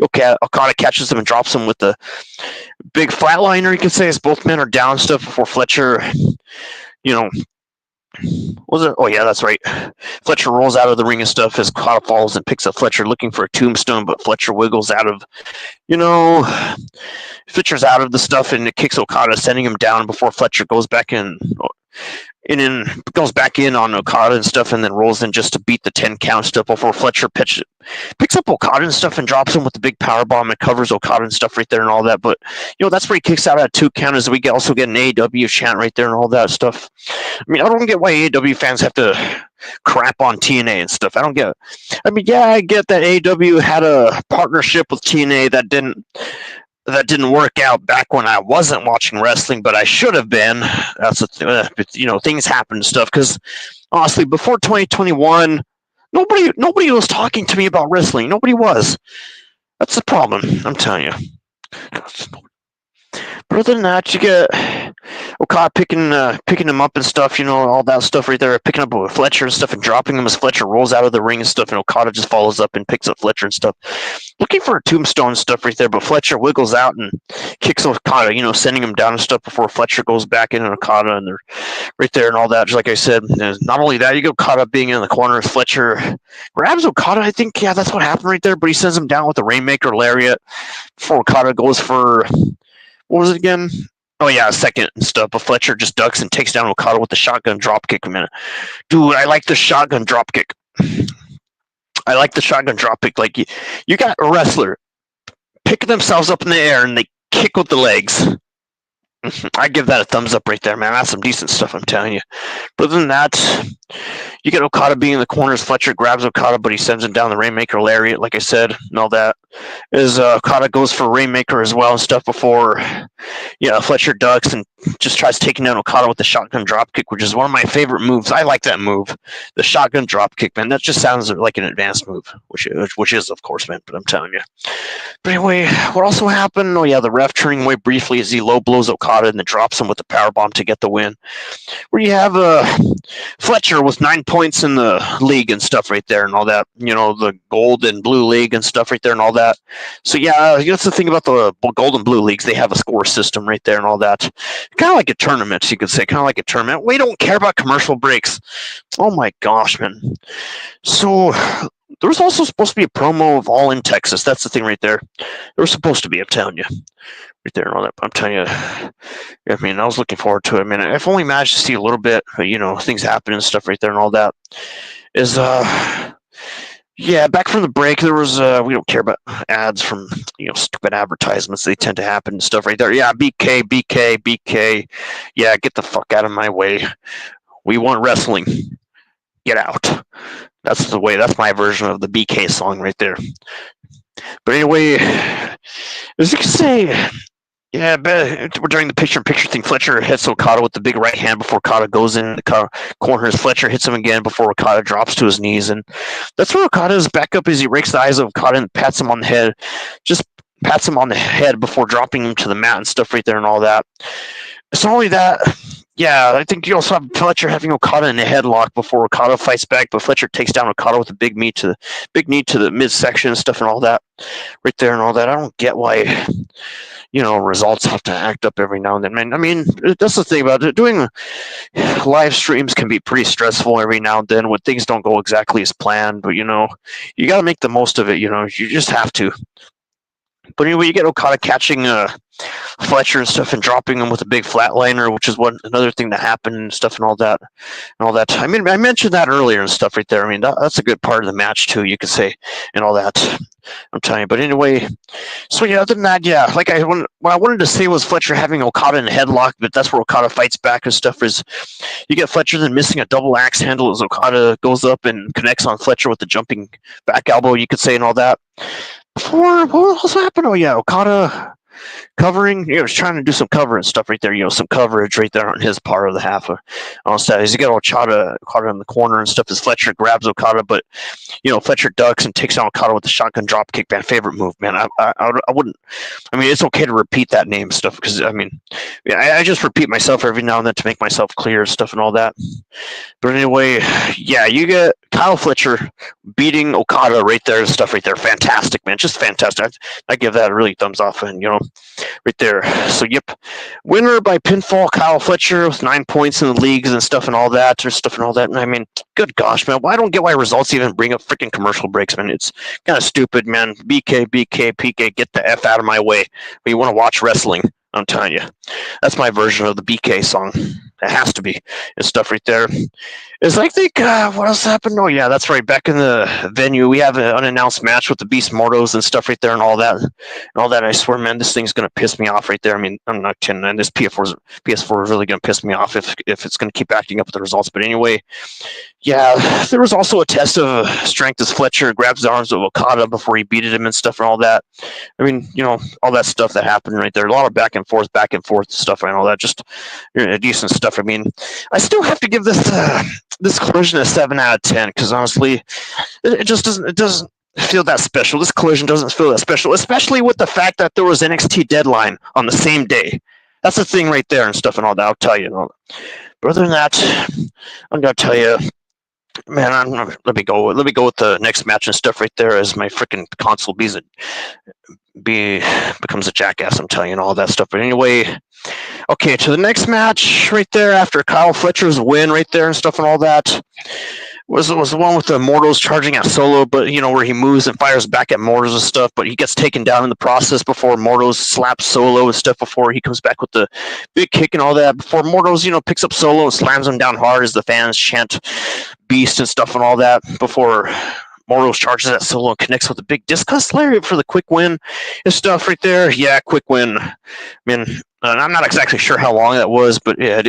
Okada catches him and drops him with the big flatliner, you could say, as both men are down stuff before Fletcher, was it? Oh, yeah, that's right. Fletcher rolls out of the ring and stuff as Okada falls and picks up Fletcher looking for a tombstone, but Fletcher wiggles out of, Fletcher's out of the stuff and it kicks Okada, sending him down before Fletcher goes back in goes back in on Okada and stuff, and then rolls in just to beat the 10 count stuff before Fletcher picks up Okada and stuff and drops him with the big power bomb and covers Okada and stuff right there and all that. But that's where he kicks out at 2 count, as we also get an AEW chant right there and all that stuff. I mean, I don't get why AEW fans have to crap on TNA and stuff. I don't get it. I mean, yeah, I get that AEW had a partnership with TNA that didn't work out back when I wasn't watching wrestling, but I should have been. That's things happen and stuff. Because honestly, before 2021, nobody was talking to me about wrestling. Nobody was. That's the problem. I'm telling you. But other than that, you get Okada picking him up and stuff, all that stuff right there, picking up with Fletcher and stuff and dropping him as Fletcher rolls out of the ring and stuff, and Okada just follows up and picks up Fletcher and stuff, looking for a tombstone stuff right there, but Fletcher wiggles out and kicks Okada, sending him down and stuff before Fletcher goes back in and Okada, and they're right there and all that. Just like I said, not only that, you get Okada being in the corner as Fletcher grabs Okada, I think, yeah, that's what happened right there, but he sends him down with the Rainmaker Lariat before Okada goes for... What was it again? Oh, yeah, a second and stuff. But Fletcher just ducks and takes down Okada with the shotgun dropkick. Dude, I like the shotgun dropkick. I like the shotgun dropkick. Like, you got a wrestler pick themselves up in the air and they kick with the legs. I give that a thumbs up right there, man. That's some decent stuff, I'm telling you. But other than that, you get Okada being in the corners. Fletcher grabs Okada, but he sends him down the Rainmaker Lariat, like I said, and all that. As Okada goes for Rainmaker as well and stuff before, Fletcher ducks and just tries taking down Okada with the shotgun dropkick, which is one of my favorite moves. I like that move, the shotgun dropkick, man. That just sounds like an advanced move, which is, of course, man. But I'm telling you. But anyway, what also happened? Oh yeah, the ref turning away briefly as he low blows Okada and then drops him with the powerbomb to get the win. Where you have Fletcher with 9 points in the league and stuff right there and all that. The gold and blue league and stuff right there and all that. So yeah, that's the thing about the gold and blue leagues. They have a score system right there and all that. Kind of like a tournament, you could say. Kind of like a tournament. We don't care about commercial breaks. Oh my gosh, man. So there was also supposed to be a promo of All in Texas. That's the thing right there. There was supposed to be, I'm telling you. Right there and all that. I'm telling you. I mean, I was looking forward to it. I mean, I've only managed to see a little bit, things happen and stuff right there and all that. Yeah, back from the break, there was, we don't care about ads from, stupid advertisements. They tend to happen and stuff right there. Yeah, BK. Yeah, get the fuck out of my way. We want wrestling. Get out. That's my version of the BK song right there. But anyway, as you can say, yeah, during the picture-in-picture thing, Fletcher hits Okada with the big right hand before Okada goes in the corners. Fletcher hits him again before Okada drops to his knees, and that's where Okada is back up as he rakes the eyes of Okada and pats him on the head. Just pats him on the head before dropping him to the mat and stuff right there and all that. It's not only that, yeah, I think you also have Fletcher having Okada in a headlock before Okada fights back, but Fletcher takes down Okada with a big knee to the midsection and stuff and all that right there and all that. I don't get why... results have to act up every now and then, man. I mean, that's the thing about it. Doing live streams can be pretty stressful every now and then when things don't go exactly as planned, but, you got to make the most of it, you just have to. But anyway, you get Okada catching Fletcher and stuff and dropping him with a big flatliner, which is another thing that happened and stuff and all that. I mean, I mentioned that earlier and stuff right there. I mean, that's a good part of the match too, you could say, and all that. I'm telling you. But anyway, so yeah, other than that, yeah, what I wanted to say was Fletcher having Okada in a headlock, but that's where Okada fights back and stuff. Is you get Fletcher then missing a double axe handle as Okada goes up and connects on Fletcher with the jumping back elbow, you could say, and all that. Before, what else happened? Oh yeah, Okada covering, was trying to do some cover and stuff right there, some coverage right there on his part of the half on status. You got Okada in the corner and stuff as Fletcher grabs Okada, but Fletcher ducks and takes on Okada with the shotgun drop kick, man. Favorite move, man. I wouldn't. I mean, it's okay to repeat that name stuff because I mean, I just repeat myself every now and then to make myself clear stuff and all that. But anyway, yeah, you get Kyle Fletcher beating Okada right there and stuff right there. Fantastic, man. Just fantastic. I give that a really thumbs up, and right there. So yep, winner by pinfall, Kyle Fletcher with 9 points in the leagues and stuff and all that. And I mean, good gosh, man. I don't get why results even bring up freaking commercial breaks, man. It's kind of stupid, man. BK, PK, get the F out of my way. But you want to watch wrestling, I'm telling you. That's my version of the BK song. It has to be. And stuff right there. It's like, what else happened? Oh, yeah, that's right. Back in the venue, we have an unannounced match with the Beast Mortos and stuff right there and all that. I swear, man, this thing's going to piss me off right there. I mean, I'm not kidding. And this PS4 is really going to piss me off if it's going to keep acting up with the results. But anyway, yeah, there was also a test of strength as Fletcher grabs the arms of Okada before he beated him and stuff and all that. I mean, all that stuff that happened right there. A lot of back and forth stuff and all that. Just decent stuff. I mean, I still have to give this collision a 7 out of 10 because honestly, it just doesn't feel that special. This collision doesn't feel that special, especially with the fact that there was NXT Deadline on the same day. That's the thing right there and stuff and all that. I'll tell you. But other than that, I'm gonna tell you, man. Let me go with the next match and stuff right there as my freaking console becomes a jackass. I'm telling you and all that stuff. But anyway. Okay, to the next match right there after Kyle Fletcher's win right there and stuff and all that was the one with the Mortals charging at Solo, but where he moves and fires back at Mortals and stuff, but he gets taken down in the process before Mortals slaps Solo and stuff before he comes back with the big kick and all that. Before Mortals, picks up Solo and slams him down hard as the fans chant Beast and stuff and all that before Mortals charges at Solo and connects with a big discus lariat for the quick win and stuff right there. Yeah, quick win. I mean, I'm not exactly sure how long that was, but yeah,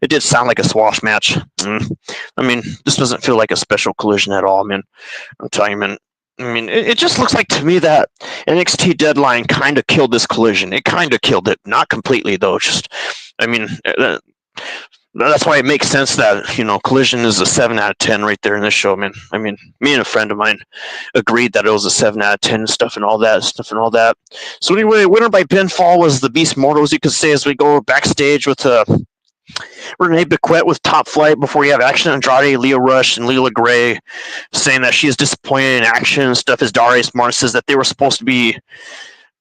it did sound like a swash match. I mean, this doesn't feel like a special collision at all, man. I'm telling you, man. I mean, it just looks like to me that NXT Deadline kind of killed this collision. It kind of killed it. Not completely, though. Just, I mean, that's why it makes sense that, collision is a 7 out of 10 right there in this show, man. I mean, me and a friend of mine agreed that it was a 7 out of 10 and stuff and all that. So anyway, winner by pinfall was the Beast Mortals, you could say, as we go backstage with Renee Paquette with Top Flight before you have Action Andrade, Leo Rush, and Leela Gray saying that she is disappointed in Action and stuff, as Darius Martin says that they were supposed to be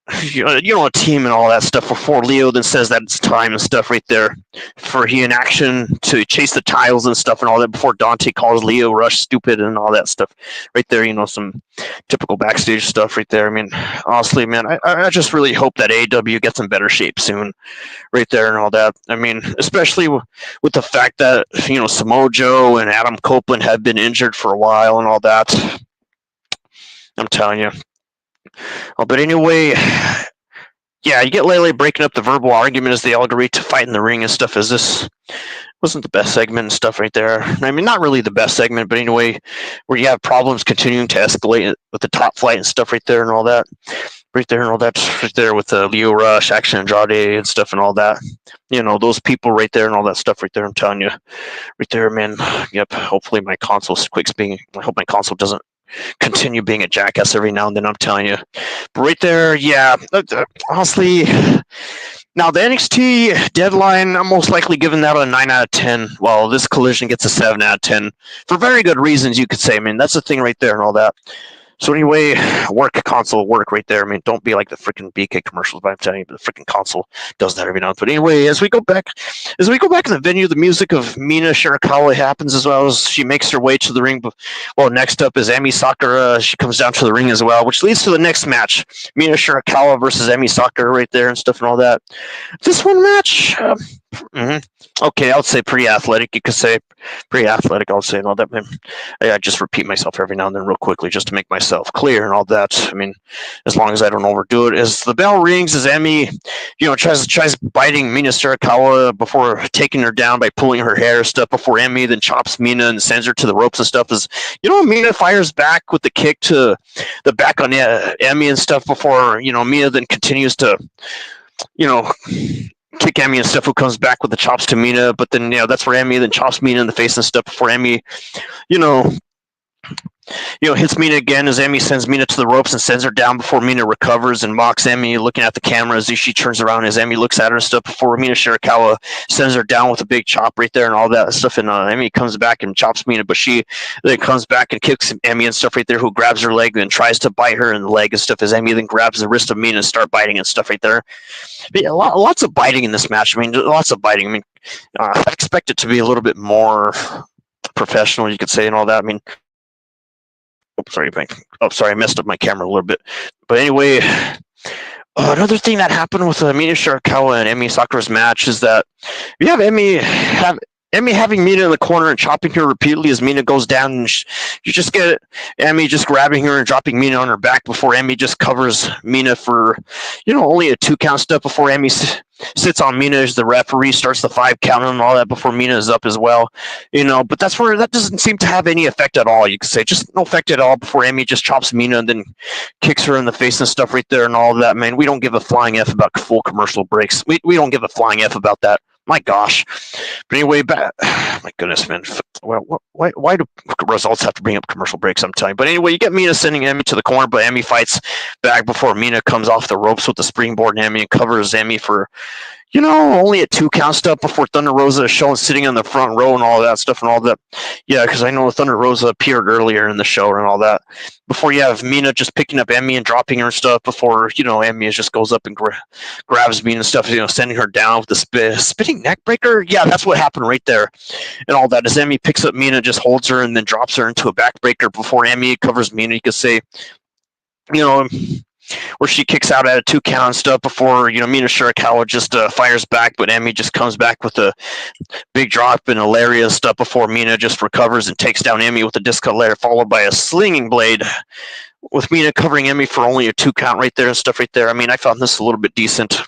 a team and all that stuff before Leo then says that it's time and stuff right there for he in Action to chase the tiles and stuff and all that before Dante calls Leo Rush stupid and all that stuff right there, some typical backstage stuff right there. I mean, honestly, man, I just really hope that AEW gets in better shape soon right there and all that. I mean, especially with the fact that, Samoa Joe and Adam Copeland have been injured for a while and all that. I'm telling you. Oh, but anyway, yeah, you get Lele breaking up the verbal argument as they all agree to fight in the ring and stuff, as this wasn't the best segment and stuff right there. I mean, not really the best segment, but anyway, where you have problems continuing to escalate with the Top Flight and stuff right there and all that. Right there with Leo Rush, Action Andrade and stuff and all that. Those people right there and all that stuff right there, I'm telling you. Right there, man. Yep, hopefully my console I hope my console doesn't continue being a jackass every now and then, I'm telling you. But right there, yeah, honestly, now the NXT Deadline, I'm most likely giving that a 9 out of 10. Well, this collision gets a 7 out of 10 for very good reasons, you could say. I mean, that's the thing right there and all that. So anyway, work console work right there. I mean, don't be like the freaking BK commercials, but I'm telling you, the freaking console does that every now and then. But anyway, as we go back in the venue, the music of Mina Shirakawa happens as well as she makes her way to the ring. Well, next up is Emi Sakura. She comes down to the ring as well, which leads to the next match: Mina Shirakawa versus Emi Sakura right there and stuff and all that. This one match, okay, I would say pretty athletic. You could say pretty athletic. I would say and all that. I just repeat myself every now and then real quickly just to make myself clear and all that. I mean, as long as I don't overdo it. As the bell rings, as Emi, tries biting Mina Sarakawa before taking her down by pulling her hair and stuff before Emi then chops Mina and sends her to the ropes and stuff. As Mina fires back with the kick to the back on Emi and stuff before Mina then continues to kick Emi and stuff, who comes back with the chops to Mina, but then that's where Emi then chops Mina in the face and stuff before Emi hits Mina again as Emi sends Mina to the ropes and sends her down before Mina recovers and mocks Emi, looking at the camera as she turns around as Emi looks at her and stuff before Mina Shirakawa sends her down with a big chop right there and all that stuff. And Emi comes back and chops Mina, but she then comes back and kicks Emi and stuff right there, who grabs her leg and tries to bite her in the leg and stuff as Emi then grabs the wrist of Mina and start biting and stuff right there. But yeah, lots of biting in this match. I mean, lots of biting. I mean, I expect it to be a little bit more professional, you could say, and all that. I mean, sorry, I messed up my camera a little bit. But anyway, another thing that happened with Mina Shirakawa and Emi Sakura's match is that you have Emi having Mina in the corner and chopping her repeatedly as Mina goes down, and you just get Emi just grabbing her and dropping Mina on her back before Emi just covers Mina for only a 2 count step before Emi sits on Mina as the referee starts the 5 count and all that before Mina is up as well. But that's where that doesn't seem to have any effect at all. You could say just no effect at all before Emi just chops Mina and then kicks her in the face and stuff right there and all that. Man, we don't give a flying F about full commercial breaks. We don't give a flying F about that. My gosh. But anyway, my goodness, man. Well, why do results have to bring up commercial breaks? I'm telling you. But anyway, you get Mina sending Emi to the corner, but Emi fights back before Mina comes off the ropes with the springboard and Emi and covers Emi for only a 2 count step before Thunder Rosa is shown sitting on the front row and all that stuff and all that. Yeah, because I know Thunder Rosa appeared earlier in the show and all that. Before you have Mina just picking up Emi and dropping her and stuff before, Emi just goes up and grabs Mina and stuff, sending her down with the spinning neck breaker. Yeah, that's what happened right there and all that. As Emi picks up Mina, just holds her and then drops her into a backbreaker before Emi covers Mina. You could say, where she kicks out at a 2 count and stuff before Mina Shirakawa just fires back, but Emi just comes back with a big drop and a lariat stuff before Mina just recovers and takes down Emi with a disco lariat followed by a slinging blade, with Mina covering Emi for only a 2 count right there and stuff right there. I mean, I found this a little bit decent.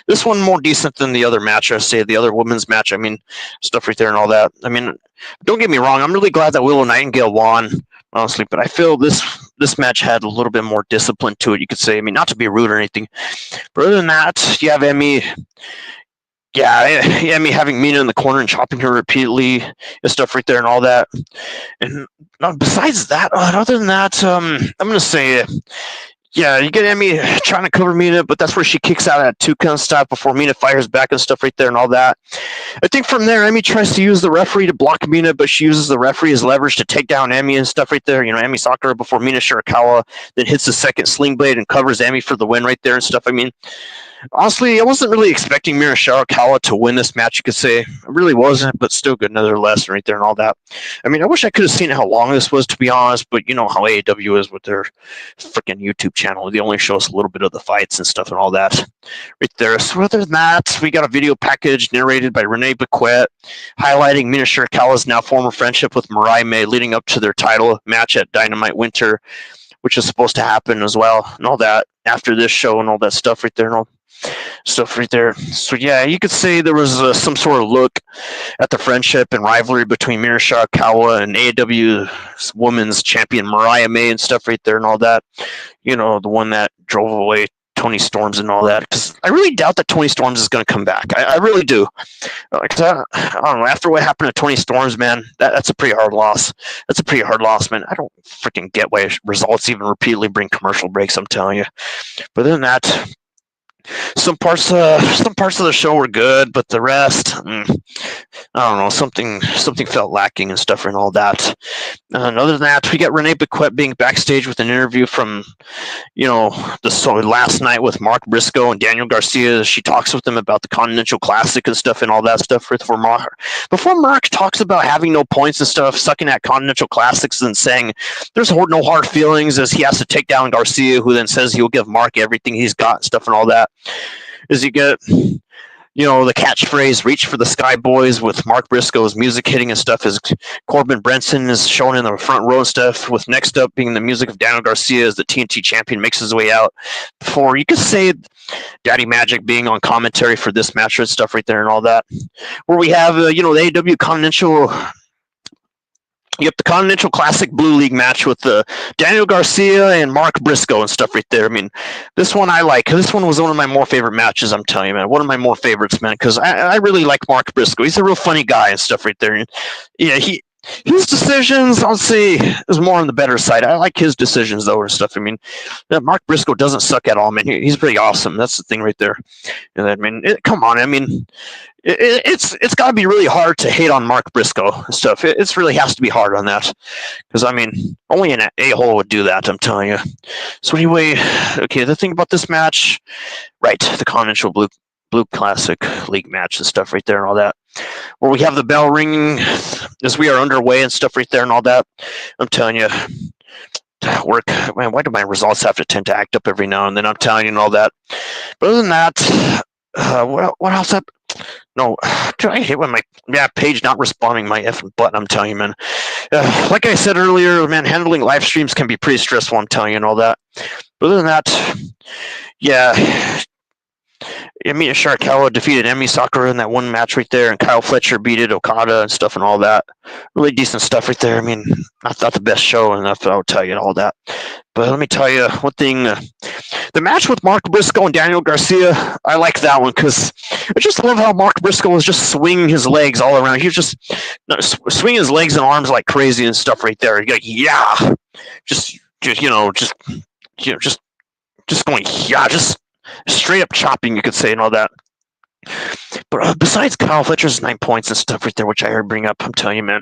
This one more decent than the other match, I say, the other women's match. I mean, stuff right there and all that. I mean, don't get me wrong, I'm really glad that Willow Nightingale won, honestly, but I feel this match had a little bit more discipline to it, you could say. I mean, not to be rude or anything, but other than that, you have Emi having Mina in the corner and chopping her repeatedly and stuff right there and all that. And besides that, other than that, I'm going to say, you get Emi trying to cover Mina, but that's where she kicks out at 2 count stop before Mina fires back and stuff right there and all that. I think from there, Emi tries to use the referee to block Mina, but she uses the referee as leverage to take down Emi and stuff right there. Emi Sakura before Mina Shirakawa then hits the second sling blade and covers Emi for the win right there and stuff. I mean, honestly, I wasn't really expecting Mina Shirakawa to win this match, you could say. I really wasn't, but still good nonetheless right there and all that. I mean, I wish I could have seen how long this was, to be honest, but you know how AEW is with their freaking YouTube channel. They only show us a little bit of the fights and stuff and all that right there. So other than that, we got a video package narrated by Renee Paquette highlighting Mina Shirakawa's now former friendship with Mariah May leading up to their title match at Dynamite Winter, which is supposed to happen as well and all that after this show and all that stuff right there and all stuff right there. So yeah, you could say there was some sort of look at the friendship and rivalry between Mina Shirakawa and AEW's women's champion Mariah May and stuff right there and all that. The one that drove away Tony Storms and all that. Because I really doubt that Tony Storms is going to come back. I really do. Because I don't know. After what happened to Tony Storms, man, that's a pretty hard loss. That's a pretty hard loss, man. I don't freaking get why results even repeatedly bring commercial breaks. I'm telling you. But other than that, some parts of the show were good, but the rest, I don't know, something felt lacking and stuff and all that. And other than that, we got Renee Paquette being backstage with an interview from, last night with Mark Briscoe and Daniel Garcia. She talks with them about the Continental Classic and stuff and all that stuff. Before Mark talks about having no points and stuff, sucking at Continental Classics and saying there's no hard feelings as he has to take down Garcia, who then says he'll give Mark everything he's got and stuff and all that. As you get the catchphrase "Reach for the Sky Boys" with Mark Briscoe's music hitting and stuff, as Corbin Brenson is shown in the front row and stuff, with next up being the music of Daniel Garcia as the TNT champion makes his way out. Before you could say Daddy Magic being on commentary for this match and stuff right there and all that, where we have the AEW Continental. Yep, the Continental Classic Blue League match with Daniel Garcia and Mark Briscoe and stuff right there. I mean, this one I like. This one was one of my more favorite matches, I'm telling you, man. One of my more favorites, man, because I really like Mark Briscoe. He's a real funny guy and stuff right there. And yeah, his decisions, I'll say, is more on the better side. I like his decisions, though, and stuff. I mean, Mark Briscoe doesn't suck at all, man. He's pretty awesome. That's the thing right there. And I mean, come on. I mean, it's got to be really hard to hate on Mark Briscoe and stuff. It really has to be hard on that, because I mean, only an a-hole would do that, I'm telling you. So anyway, okay, the thing about this match, right? The Continental Blue Classic League match and stuff right there and all that, where we have the bell ringing as we are underway and stuff right there and all that. I'm telling you, work, man. Why do my results have to tend to act up every now and then? I'm telling you and all that. But other than that, what else up? No, I hate when my page not responding my effing button. I'm telling you, man. Like I said earlier, man, handling live streams can be pretty stressful. I'm telling you and all that. But other than that, yeah. Emi Sharakawa defeated Emi Sakura in that one match right there, and Kyle Fletcher beat Okada and stuff and all that. Really decent stuff right there. I mean, not the best show, and I'll tell you and all that. But let me tell you one thing. The match with Mark Briscoe and Daniel Garcia, I like that one because I just love how Mark Briscoe was just swinging his legs all around. He was just swinging his legs and arms like crazy and stuff right there. You're like, yeah, just going, yeah, just straight up chopping, you could say, and all that. But besides Kyle Fletcher's 9 points and stuff right there, which I heard bring up, I'm telling you, man,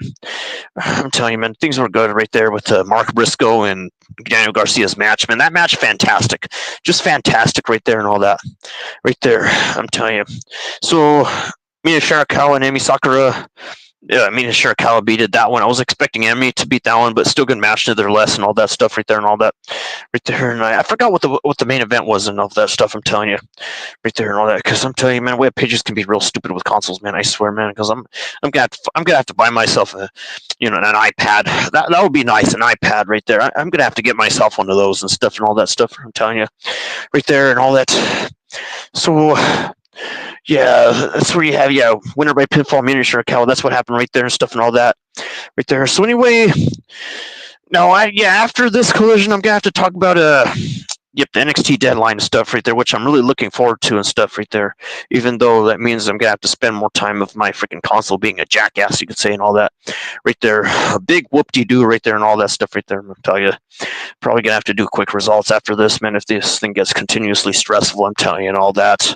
things were good right there with Mark Briscoe and Daniel Garcia's match, man. That match, fantastic, just fantastic right there and all that, right there. I'm telling you. So, Mina Sharakawa and Emi Sakura. Yeah, Mina Sharakawa beat that one. I was expecting Emi to beat that one, but still good match nevertheless, and all that stuff right there and all that, right there. And I forgot what the main event was and all that stuff. I'm telling you, right there and all that, because I'm telling you, man, web pages can be real stupid with consoles, man. I swear, man, because I'm gonna have to buy myself an iPad. That would be nice, an iPad right there. I'm gonna have to get myself one of those and stuff and all that stuff. I'm telling you, right there and all that. So. Yeah, that's where you have, winner by pinfall, Mina Sharakawa. That's what happened right there and stuff and all that right there. So anyway, after this collision, I'm going to have to talk about the NXT Deadline stuff right there, which I'm really looking forward to and stuff right there, even though that means I'm going to have to spend more time with my freaking console being a jackass, you could say, and all that right there. A big whoop-de-doo right there and all that stuff right there. I'm going to tell you, probably going to have to do quick results after this, man, if this thing gets continuously stressful, I'm telling you, and all that.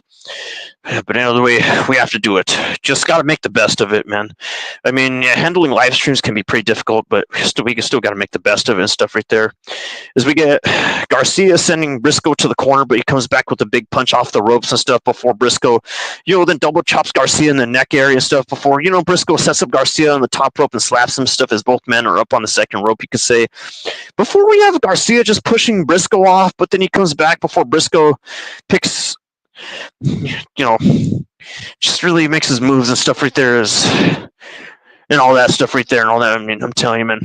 But another way, we have to do it. Just got to make the best of it, man. I mean, handling live streams can be pretty difficult, but we still got to make the best of it and stuff right there. As we get Garcia sending Briscoe to the corner, but he comes back with a big punch off the ropes and stuff before Briscoe, then double chops Garcia in the neck area and stuff before, Briscoe sets up Garcia on the top rope and slaps him stuff as both men are up on the second rope, you could say. Before we have Garcia just pushing Briscoe off, but then he comes back before Briscoe picks, just really makes his moves and stuff right there and all that stuff right there and all that. I mean, I'm telling you, man.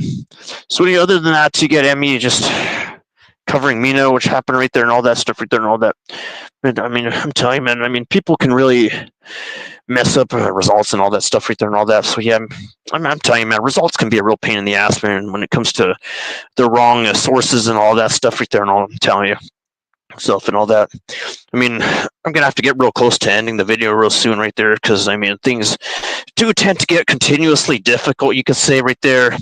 So other than that, you get Emi just covering Mina, which happened right there and all that stuff right there and all that. But, I mean, I'm telling you, man, I mean, people can really mess up results and all that stuff right there and all that. So, yeah, I'm telling you, man, results can be a real pain in the ass, man, when it comes to the wrong sources and all that stuff right there and all. I'm telling you. Stuff and all that. I mean, I'm gonna have to get real close to ending the video real soon right there, because I mean, things do tend to get continuously difficult, you could say right there.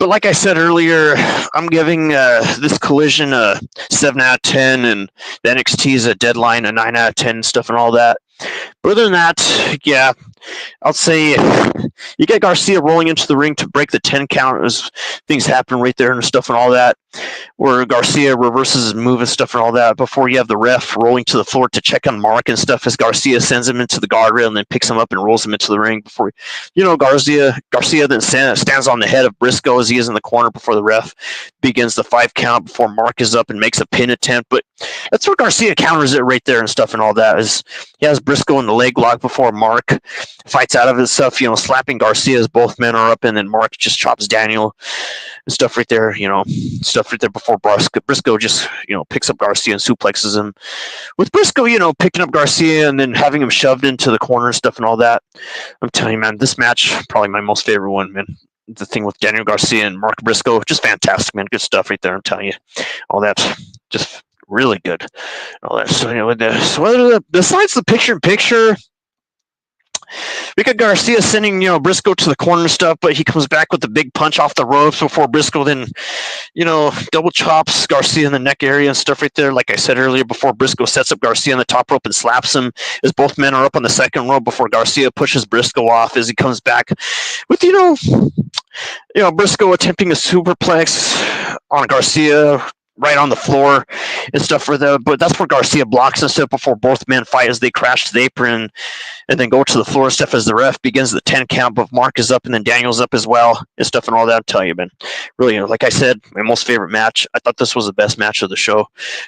But like I said earlier, I'm giving this collision a 7 out of 10, and the NXT's a Deadline a 9 out of 10 stuff and all that. But other than that, yeah, I'll say you get Garcia rolling into the ring to break the 10 count as things happen right there and stuff and all that, where Garcia reverses his move and stuff and all that before you have the ref rolling to the floor to check on Mark and stuff as Garcia sends him into the guardrail and then picks him up and rolls him into the ring before, Garcia then stands on the head of Briscoe as he is in the corner before the ref begins the 5 count before Mark is up and makes a pin attempt. But that's where Garcia counters it right there and stuff and all that, is he has Briscoe in the leg lock before Mark fights out of his stuff, slapping Garcia as both men are up, and then Mark just chops Daniel and stuff right there, stuff right there before Briscoe just, picks up Garcia and suplexes him. With Briscoe, picking up Garcia and then having him shoved into the corner and stuff and all that. I'm telling you, man, this match, probably my most favorite one, man. The thing with Daniel Garcia and Mark Briscoe, just fantastic, man. Good stuff right there, I'm telling you. All that, just really good. All that. So, besides the picture-in-picture, we got Garcia sending, Briscoe to the corner and stuff, but he comes back with the big punch off the ropes before Briscoe then, double chops Garcia in the neck area and stuff right there. Like I said earlier, before Briscoe sets up Garcia on the top rope and slaps him as both men are up on the second rope before Garcia pushes Briscoe off as he comes back with, Briscoe attempting a superplex on Garcia right on the floor and stuff for that, but that's where Garcia blocks and stuff before both men fight as they crash to the apron and then go to the floor and stuff as the ref begins the 10 count, but Mark is up and then Daniel's up as well and stuff and all that. I'm telling you, man, really, like I said, my most favorite match. I thought this was the best match of the show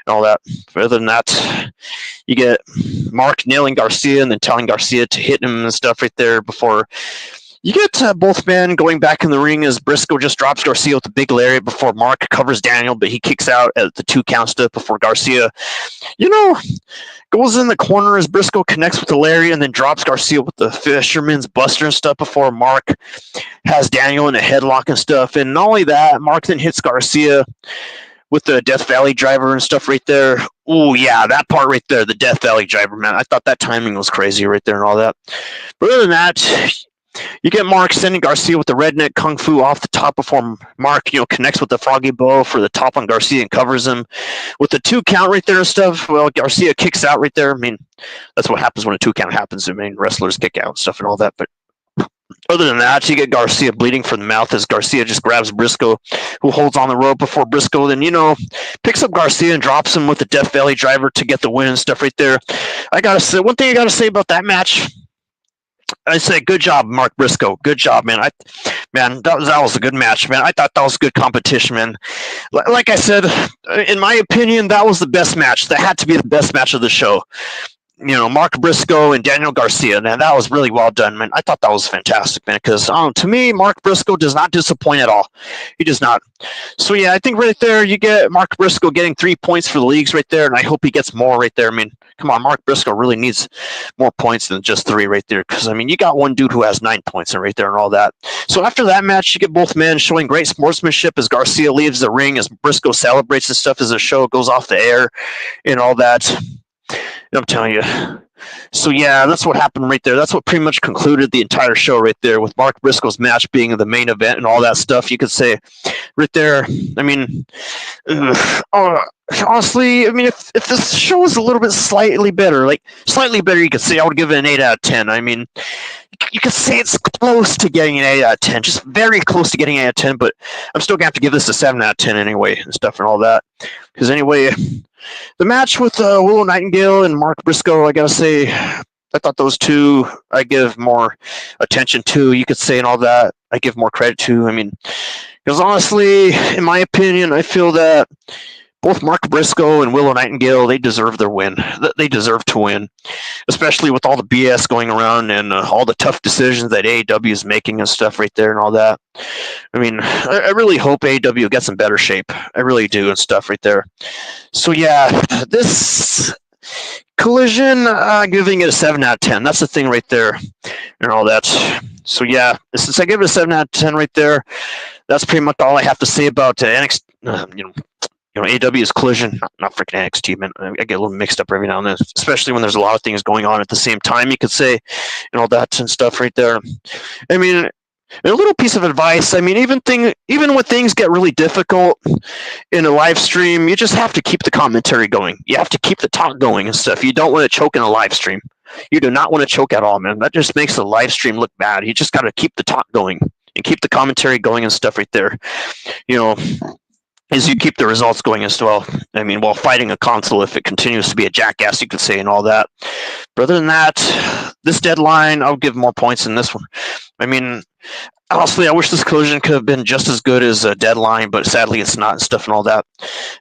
and all that. But other than that, you get Mark nailing Garcia and then telling Garcia to hit him and stuff right there before you get both men going back in the ring as Briscoe just drops Garcia with the big lariat before Mark covers Daniel, but he kicks out at the 2 count stuff before Garcia, goes in the corner as Briscoe connects with the lariat and then drops Garcia with the Fisherman's Buster and stuff before Mark has Daniel in a headlock and stuff. And not only that, Mark then hits Garcia with the Death Valley driver and stuff right there. Oh, yeah, that part right there, the Death Valley driver, man. I thought that timing was crazy right there and all that. But other than that, you get Mark sending Garcia with the redneck kung fu off the top before Mark, connects with the froggy bow for the top on Garcia and covers him with the 2 count right there and stuff. Well, Garcia kicks out right there. I mean, that's what happens when a 2 count happens. I mean, wrestlers kick out and stuff and all that. But other than that, you get Garcia bleeding from the mouth as Garcia just grabs Briscoe, who holds on the rope before Briscoe then, picks up Garcia and drops him with the Death Valley driver to get the win and stuff right there. One thing I got to say about that match, I say, good job, Mark Briscoe. Good job, man. That was a good match, man. I thought that was good competition, man. Like I said, in my opinion, that was the best match. That had to be the best match of the show. Mark Briscoe and Daniel Garcia, man, that was really well done, man. I thought that was fantastic, man, because to me, Mark Briscoe does not disappoint at all. He does not. So, yeah, I think right there you get Mark Briscoe getting 3 points for the leagues right there, and I hope he gets more right there. I mean, come on, Mark Briscoe really needs more points than just 3 right there, because, I mean, you got one dude who has 9 points right there and all that. So after that match, you get both men showing great sportsmanship as Garcia leaves the ring, as Briscoe celebrates and stuff as the show goes off the air and all that. I'm telling you. So, yeah, that's what happened right there. That's what pretty much concluded the entire show right there, with Mark Briscoe's match being the main event and all that stuff. You could say right there, I mean, honestly, I mean, if this show was a little bit slightly better, you could say I would give it an 8 out of 10. I mean, you could say it's close to getting an 8 out of 10, just very close to getting an 8 out of 10, but I'm still going to have to give this a 7 out of 10 anyway and stuff and all that. Because anyway, the match with Willow Nightingale and Mark Briscoe, I gotta say, I thought those two I give more attention to, you could say, and all that. I give more credit to. I mean, because honestly, in my opinion, I feel that both Mark Briscoe and Willow Nightingale, they deserve their win. They deserve to win, especially with all the BS going around and all the tough decisions that AEW is making and stuff right there and all that. I mean, I really hope AEW gets in better shape. I really do and stuff right there. So, yeah, this Collision, giving it a 7 out of 10. That's the thing right there and all that. So, yeah, since I give it a 7 out of 10 right there, that's pretty much all I have to say about NXT, AEW's Collision, not freaking NXT, man. I get a little mixed up every now and then, especially when there's a lot of things going on at the same time, you could say, and all that and stuff right there. I mean, a little piece of advice. I mean, even when things get really difficult in a live stream, you just have to keep the commentary going. You have to keep the talk going and stuff. You don't want to choke in a live stream. You do not want to choke at all, man. That just makes the live stream look bad. You just got to keep the talk going and keep the commentary going and stuff right there. You know, as you keep the results going as well. I mean, while fighting a console, if it continues to be a jackass, you could say, and all that. But other than that, this Deadline, I'll give more points in this one. I mean, honestly, I wish this collision could have been just as good as a Deadline, but sadly it's not and stuff and all that.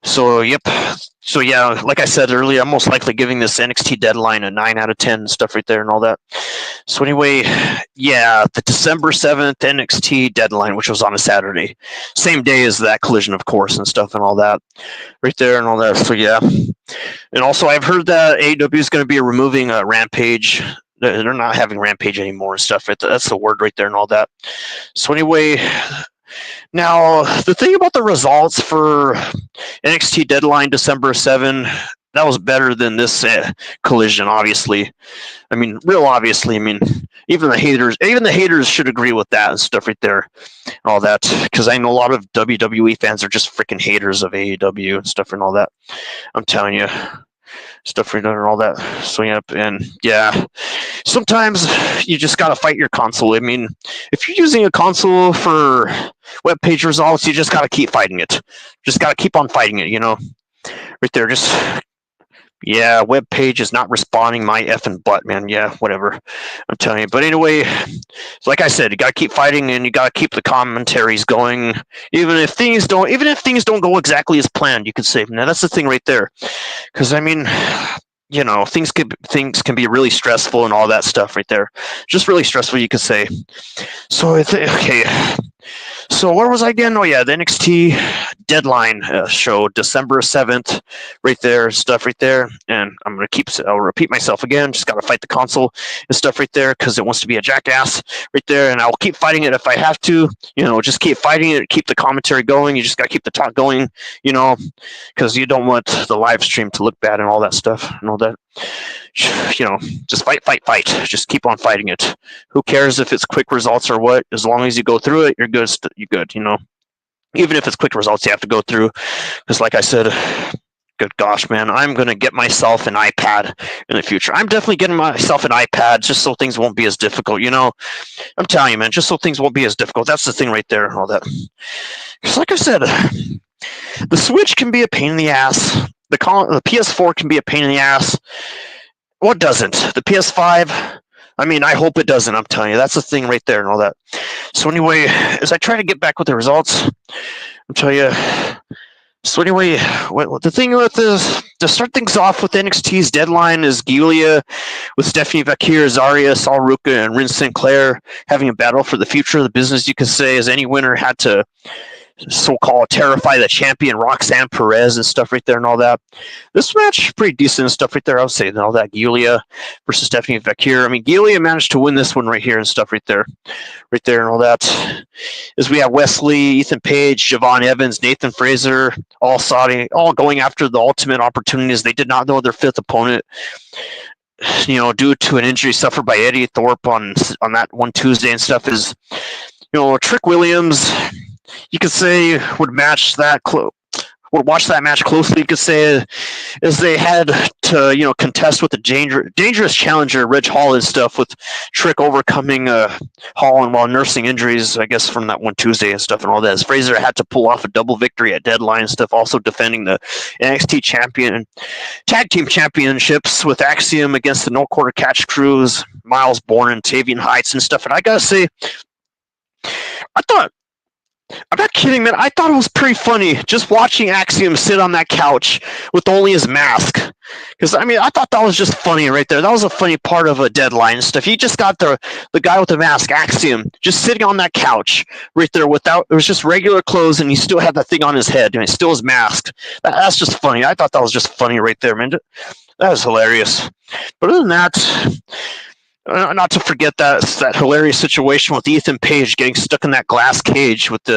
So, yep. So, yeah, like I said earlier, I'm most likely giving this NXT Deadline a 9 out of 10 and stuff right there and all that. So, anyway, yeah, the December 7th NXT Deadline, which was on a Saturday. Same day as that collision, of course, and stuff and all that. Right there and all that. So, yeah. And also, I've heard that AEW is going to be removing Rampage. They're not having Rampage anymore and stuff. Right? That's the word right there and all that. So anyway, now the thing about the results for NXT Deadline December 7, that was better than this collision, obviously. I mean, real obviously. I mean, even the haters should agree with that and stuff right there and all that. Because I know a lot of WWE fans are just freaking haters of AEW and stuff and all that. I'm telling you. Stuff right there and all that. So, yep. And yeah, sometimes you just got to fight your console. I mean, if you're using a console for web page results, you just got to keep fighting it. Just got to keep on fighting it, you know? Right there. Just, yeah, web page is not responding my effing butt, man. Yeah, whatever. I'm telling you. But anyway, like I said, you got to keep fighting and you got to keep the commentaries going. Even if things don't go exactly as planned, you could say. Now, that's the thing right there. Because, I mean, you know, things can be really stressful and all that stuff right there. Just really stressful, you could say. So, okay. So where was I again? Oh, yeah, the NXT Deadline show, December 7th, right there, stuff right there. And I'll repeat myself again, just got to fight the console and stuff right there because it wants to be a jackass right there. And I'll keep fighting it if I have to, you know, just keep fighting it, keep the commentary going. You just got to keep the talk going, you know, because you don't want the live stream to look bad and all that stuff and all that. You know, just fight. Just keep on fighting it. Who cares if it's quick results or what? As long as you go through it, you're good. You're good, you know. Even if it's quick results, you have to go through. Because like I said, good gosh, man, I'm going to get myself an iPad in the future. I'm definitely getting myself an iPad just so things won't be as difficult, you know. I'm telling you, man, just so things won't be as difficult. That's the thing right there and all that. Because like I said, the Switch can be a pain in the ass. The PS4 can be a pain in the ass. What doesn't? The PS5? I mean, I hope it doesn't, I'm telling you. That's the thing right there and all that. So anyway, as I try to get back with the results, I'll tell you. So anyway, what the thing with this, to start things off with NXT's Deadline is Giulia with Stephanie Vakir, Zarya, Sol Ruka, and Rin Sinclair having a battle for the future of the business, you could say, as any winner had to so-called terrify the champion Roxanne Perez and stuff right there and all that. This match pretty decent and stuff right there, I would say, and all that. Giulia versus Stephanie Vakir. I mean, Giulia managed to win this one right here and stuff right there and all that. As we have Wesley, Ethan Page, Javon Evans, Nathan Fraser, all going after the ultimate opportunities. They did not know their fifth opponent, you know, due to an injury suffered by Eddie Thorpe on that one Tuesday and stuff. Is, you know, Trick Williams, you could say, would watch that match closely. You could say, as they had to, you know, contest with the dangerous challenger Reg Hall and stuff, with Trick overcoming Hall and while nursing injuries, I guess, from that one Tuesday and stuff and all that. As Fraser had to pull off a double victory at Deadline and stuff, also defending the NXT Tag Team Championships with Axiom against the No Quarter Catch Crews, Miles Bourne and Tavian Heights and stuff. And I gotta say, I'm not kidding, man. I thought it was pretty funny just watching Axiom sit on that couch with only his mask. Because, I mean, I thought that was just funny right there. That was a funny part of a Deadline and stuff. You just got the guy with the mask, Axiom, just sitting on that couch right there it was just regular clothes, and he still had that thing on his head, and he still was masked. That's just funny. I thought that was just funny right there, man. That was hilarious. But other than that, Not to forget that hilarious situation with Ethan Page getting stuck in that glass cage with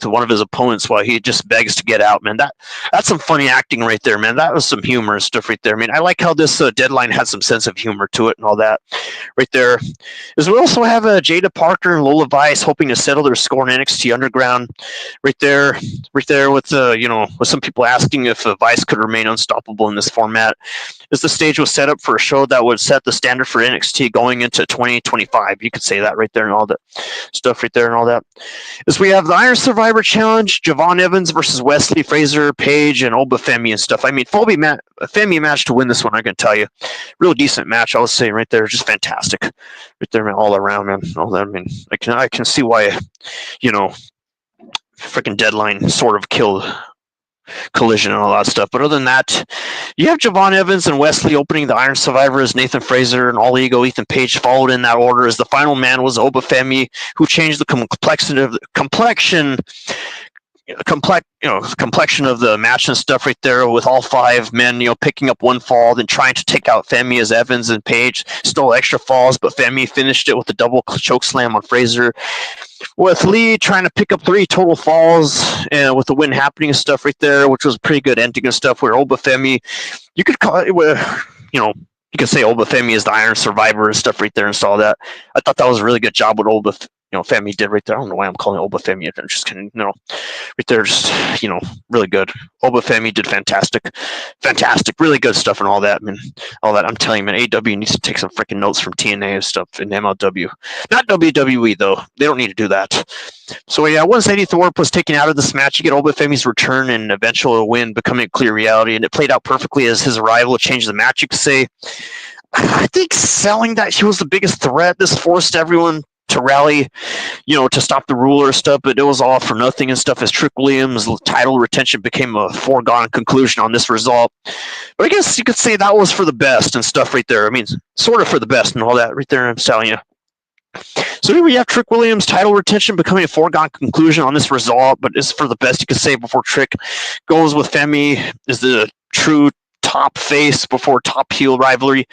one of his opponents while he just begs to get out. Man, that's some funny acting right there, man. That was some humor and stuff right there. I mean, I like how this Deadline had some sense of humor to it and all that right there. As we also have Jada Parker and Lola Vice hoping to settle their score in NXT Underground right there with with some people asking if Vice could remain unstoppable in this format, as the stage was set up for a show that would set the standard for NXT going into 2025. You could say that right there and all that stuff right there and all that. As we have the Iron Survivor Challenge, Javon Evans versus Wesley, Fraser, Page, and Oba Femi and stuff. I mean, Femi match to win this one, I can tell you. Real decent match, I was saying right there. Just fantastic. Right there, man, all around, man. All that, I mean, I can see why, freaking Deadline sort of killed Collision and all that stuff. But other than that, you have Javon Evans and Wesley opening the Iron Survivor as Nathan Fraser and All Ego Ethan Page followed in that order, as the final man was Oba Femi, who changed the complexion of the match and stuff right there, with all five men, picking up one fall, then trying to take out Femi as Evans and Page stole extra falls, but Femi finished it with a double choke slam on Fraser, with Lee trying to pick up 3 total falls, and with the win happening and stuff right there, which was a pretty good ending and stuff, where Oba Femi, you could call it, you could say Oba Femi is the Iron Survivor and stuff right there and all that. I thought that was a really good job with Oba Femi did right there. I don't know why I'm calling it Oba Femi. I'm just kidding. Right there, just really good. Oba Femi did fantastic, really good stuff and all that. I mean, all that. I'm telling you, man, AEW needs to take some freaking notes from TNA and stuff in MLW. Not WWE though. They don't need to do that. So yeah, once Eddie Thorpe was taken out of this match, you get Oba Femi's return and eventual win becoming a clear reality, and it played out perfectly as his arrival changed the match. You could say. I think selling that he was the biggest threat, this forced everyone to rally, to stop the ruler stuff, but it was all for nothing and stuff, as Trick Williams' title retention became a foregone conclusion on this result. But I guess you could say that was for the best and stuff right there. I mean, sort of for the best and all that right there, I'm telling you. So here we have Trick Williams' title retention becoming a foregone conclusion on this result, but it's for the best, you could say, before Trick goes with Femi is the true top face before top heel rivalry.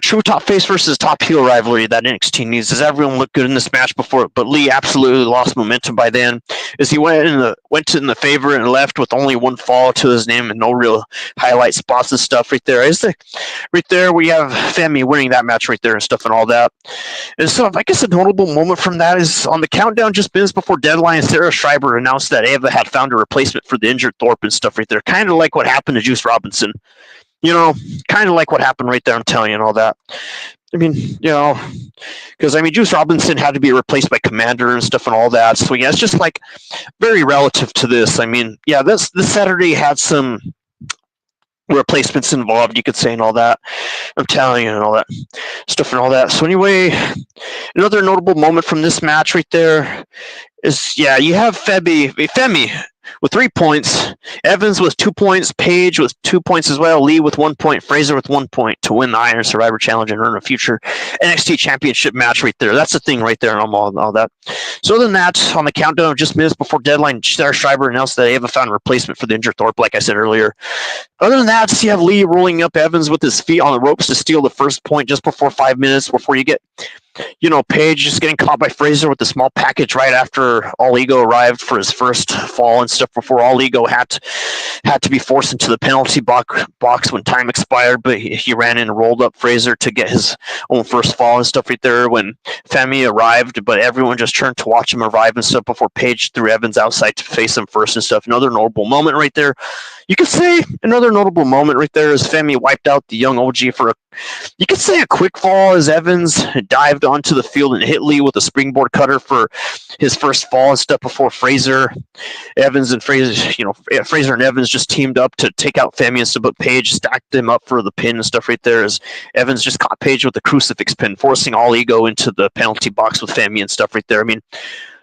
True top face versus top heel rivalry that NXT needs, as everyone looked good in this match before, but Lee absolutely lost momentum by then, as he went in the favor and left with only one fall to his name and no real highlight spots and stuff right there. Right there we have Femi winning that match right there and stuff and all that. And so I guess a notable moment from that is on the countdown just minutes before Deadline, Sarah Schreiber announced that Ava had found a replacement for the injured Thorpe and stuff right there, kind of like what happened to Juice Robinson. Kind of like what happened right there, I'm telling you, and all that. I mean, because Juice Robinson had to be replaced by Commander and stuff and all that. So yeah, it's just like very relative to this. I mean, yeah, this Saturday had some replacements involved, you could say, and all that. I'm telling you, and all that stuff and all that. So anyway, another notable moment from this match right there is, you have Femi with 3 points, Evans with 2 points, Page with 2 points as well, Lee with 1 point, Fraser with 1 point to win the Iron Survivor Challenge and earn a future NXT Championship match right there. That's the thing right there and all that. So other than that, on the countdown of just minutes before Deadline, Sarah Schreiber announced that Ava found a replacement for the injured Thorpe, like I said earlier. Other than that, you have Lee rolling up Evans with his feet on the ropes to steal the first point just before 5 minutes before you get Page just getting caught by Fraser with the small package right after All Ego arrived for his first fall and stuff, before All Ego had to be forced into the penalty box when time expired, but he ran in and rolled up Fraser to get his own first fall and stuff right there when Femi arrived, but everyone just turned to watch him arrive and stuff before Page threw Evans outside to face him first and stuff. Another notable moment right there. You could say another notable moment right there is Femi wiped out the young OG for a quick fall as Evans dived onto the field and hit Lee with a springboard cutter for his first fall and stuff before Fraser and Evans just teamed up to take out Femi and stuff, but Page stacked him up for the pin and stuff right there as Evans just caught Page with the crucifix pin, forcing All Ego into the penalty box with Femi and stuff right there. I mean,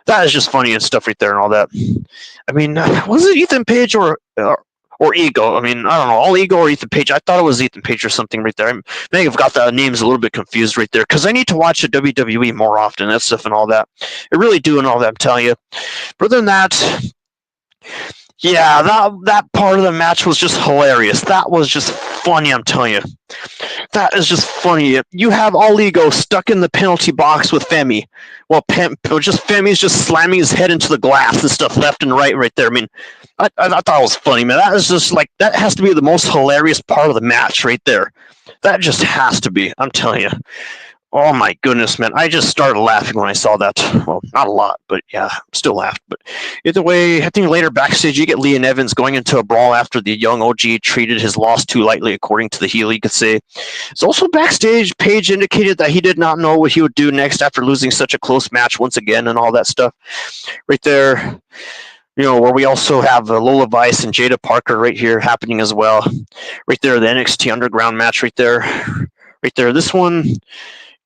that is just funny and stuff right there and all that. I mean, was it Ethan Page or Ego? I mean, I don't know. All Ego or Ethan Page? I thought it was Ethan Page or something right there. I may have got the names a little bit confused right there, because I need to watch the WWE more often, that stuff and all that. I really do and all that, I'm telling you. But other than that, Yeah, that part of the match was just hilarious. That was just funny, I'm telling you. That is just funny. You have All Ego stuck in the penalty box with Femi. Well, Femi's just slamming his head into the glass and stuff left and right there. I mean, I thought it was funny, man. That is just like, that has to be the most hilarious part of the match right there. That just has to be. I'm telling you. Oh my goodness, man! I just started laughing when I saw that. Well, not a lot, but yeah, still laughed. But either way, I think later backstage you get Lee and Evans going into a brawl after the young OG treated his loss too lightly, according to the heel. You could say. It's also backstage. Page indicated that he did not know what he would do next after losing such a close match once again, and all that stuff. Right there, where we also have Lola Vice and Jada Parker right here happening as well. Right there, the NXT Underground match. Right there. This one.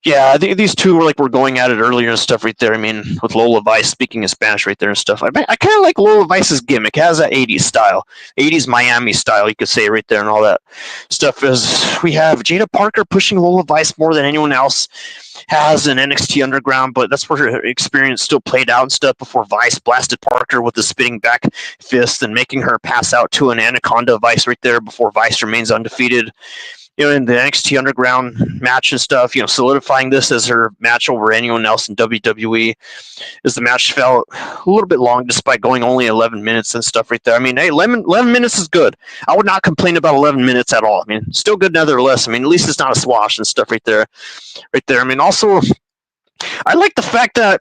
Yeah, I think these two were going at it earlier and stuff right there. I mean, with Lola Vice speaking in Spanish right there and stuff. I kind of like Lola Vice's gimmick. It has that 80s style, 80s Miami style, you could say right there and all that stuff. As we have Jada Parker pushing Lola Vice more than anyone else has in NXT Underground, but that's where her experience still played out and stuff before Vice blasted Parker with a spinning back fist and making her pass out to an Anaconda Vice right there before Vice remains undefeated. In the NXT Underground match and stuff, solidifying this as her match over anyone else in WWE, as the match felt a little bit long despite going only 11 minutes and stuff right there. I mean, hey, 11 minutes is good. I would not complain about 11 minutes at all. I mean, still good nevertheless. I mean, at least it's not a swash and stuff right there. I mean, also, I like the fact that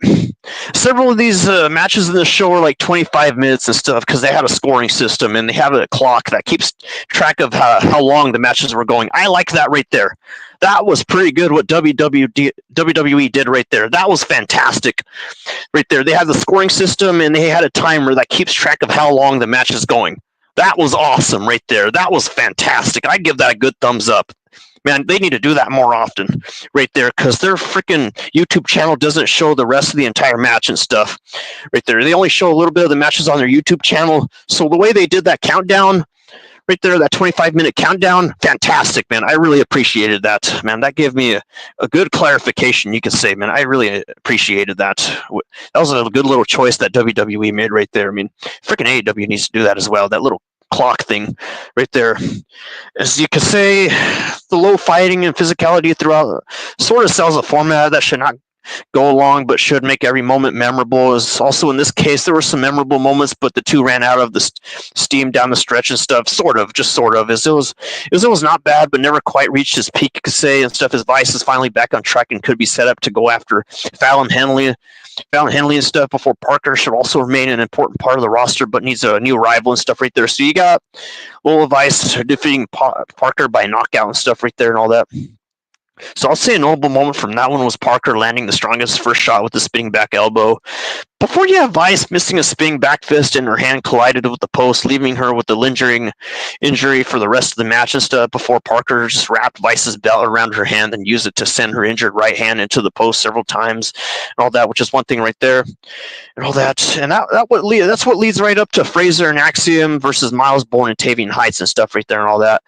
several of these matches in the show are like 25 minutes and stuff because they had a scoring system and they have a clock that keeps track of how long the matches were going. I like that right there. That was pretty good what WWE did right there. That was fantastic right there. They had the scoring system and they had a timer that keeps track of how long the match is going. That was awesome right there. That was fantastic. I give that a good thumbs up. Man, they need to do that more often right there because their freaking YouTube channel doesn't show the rest of the entire match and stuff right there. They only show a little bit of the matches on their YouTube channel. So the way they did that countdown right there, that 25-minute countdown, fantastic, man. I really appreciated that, man. That gave me a good clarification, you could say, man. I really appreciated that. That was a good little choice that WWE made right there. I mean, freaking AEW needs to do that as well, that little clock thing right there. As you could say, the low fighting and physicality throughout sort of sells a format that should not go along but should make every moment memorable. Is also in this case there were some memorable moments, but the two ran out of the steam down the stretch and stuff. Sort of as it was not bad but never quite reached its peak, you could say, and stuff. As Vice is finally back on track and could be set up to go after Fallon Henley and stuff before Parker should also remain an important part of the roster but needs a new rival and stuff right there. So you got Lola Vice defeating Parker by knockout and stuff right there and all that. So I'll say a notable moment from that one was Parker landing the strongest first shot with the spinning back elbow. Before you have Vice missing a spinning back fist and her hand collided with the post, leaving her with the lingering injury for the rest of the match and stuff, before Parker just wrapped Vice's belt around her hand and used it to send her injured right hand into the post several times and all that, which is one thing right there and all that. And that's what leads right up to Fraser and Axiom versus Miles Bourne and Tavian Heights and stuff right there and all that.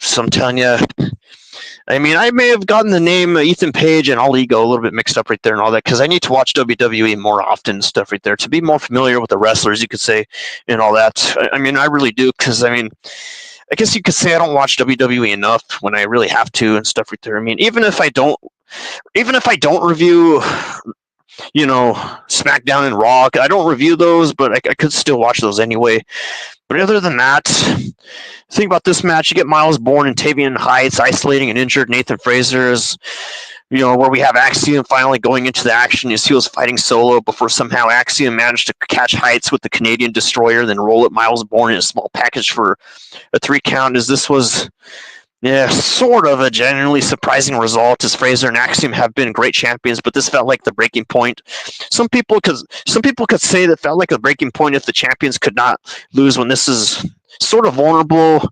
So I'm telling you, I mean, I may have gotten the name Ethan Page and All Ego a little bit mixed up right there and all that because I need to watch WWE more often and stuff right there to be more familiar with the wrestlers, you could say, and all that. I mean, I really do because, I mean, I guess you could say I don't watch WWE enough when I really have to and stuff right there. I mean, even if I don't review, SmackDown and Raw, I don't review those, but I could still watch those anyway. But other than that, think about this match. You get Miles Bourne and Tavian Heights isolating an injured Nathan Fraser, where we have Axiom finally going into the action as he was fighting solo before somehow Axiom managed to catch Heights with the Canadian Destroyer, then roll up Miles Bourne in a small package for a 3 count, as this was sort of a genuinely surprising result, as Fraser and Axiom have been great champions, but this felt like the breaking point. Some people could say that felt like a breaking point if the champions could not lose when this is sort of vulnerable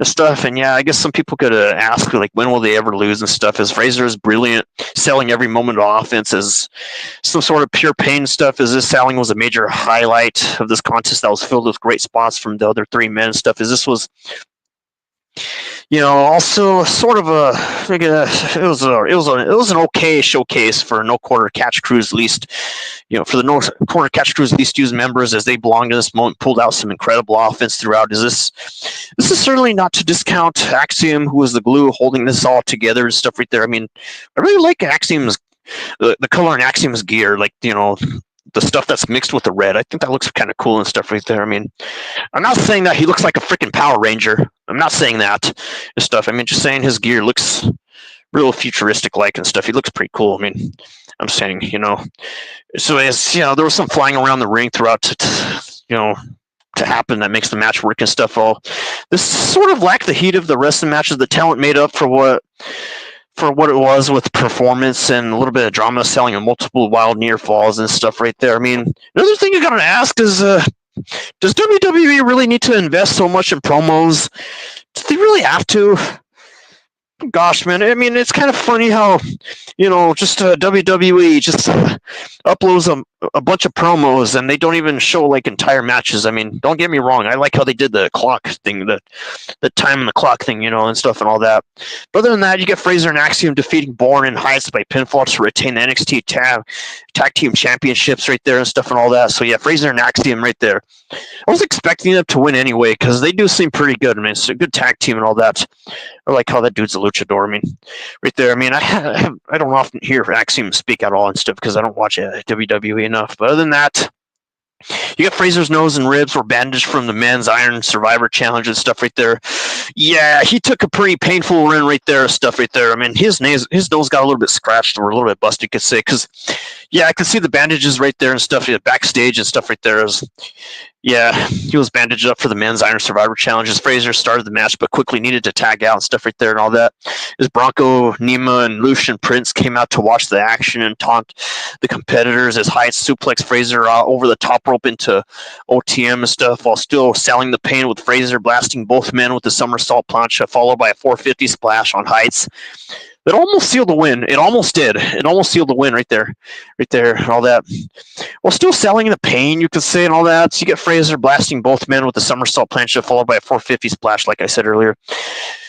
and stuff. And yeah, I guess some people could ask, like, when will they ever lose and stuff, as Fraser is brilliant, selling every moment of offense as some sort of pure pain stuff, as this selling was a major highlight of this contest that was filled with great spots from the other 3 men and stuff, as this was Also sort of it was an okay showcase for no quarter catch crews, at least for the no quarter catch crews least used members, as they belong to this moment, pulled out some incredible offense throughout. This is certainly not to discount Axiom, who was the glue holding this all together and stuff right there. I mean, I really like Axiom's the color in Axiom's gear, like the stuff that's mixed with the red. I think that looks kind of cool and stuff right there. I mean, I'm not saying that he looks like a freaking Power Ranger. I'm not saying that and stuff. I mean, just saying his gear looks real futuristic like and stuff. He looks pretty cool. I mean, I'm saying, so as there was some flying around the ring throughout to happen that makes the match work and stuff. All this sort of lacked the heat of the rest of the matches. The talent made up for what it was with performance and a little bit of drama, selling and multiple wild near falls and stuff right there. I mean, another thing you gotta ask is, does WWE really need to invest so much in promos? Do they really have to? Gosh, man, I mean, it's kind of funny how, just WWE just uploads a bunch of promos and they don't even show like entire matches. I mean, don't get me wrong, I like how they did the clock thing, the time and the clock thing, and stuff and all that. But other than that, you get Fraser and Axiom defeating Bourne and Heights by pinfall to retain the NXT tag team championships right there and stuff and all that. So yeah, Fraser and Axiom right there. I was expecting them to win anyway because they do seem pretty good. I mean, it's a good tag team and all that. I like how that dude's a luchador. I mean, right there. I mean, I don't often hear Axiom speak at all and stuff because I don't watch WWE enough. But other than that, you got Fraser's nose and ribs were bandaged from the men's Iron Survivor Challenge and stuff right there. Yeah, he took a pretty painful run right there, stuff right there. I mean, his nose got a little bit scratched or a little bit busted, you could say, because, yeah, I could see the bandages right there and stuff, backstage and stuff right there. Yeah, he was bandaged up for the men's Iron Survivor Challenge as Fraser started the match, but quickly needed to tag out and stuff right there and all that. As Bronco, Nima, and Lucian Prince came out to watch the action and taunt the competitors as Heights suplex Fraser over the top rope into OTM and stuff, while still selling the pain with Fraser blasting both men with the somersault plancha, followed by a 450 splash on Heights. That almost sealed the win. It almost did. It almost sealed the win right there, and all that. While still selling the pain, you could say, and all that. So you get Fraser blasting both men with the somersault plancha, followed by a 450 splash, like I said earlier.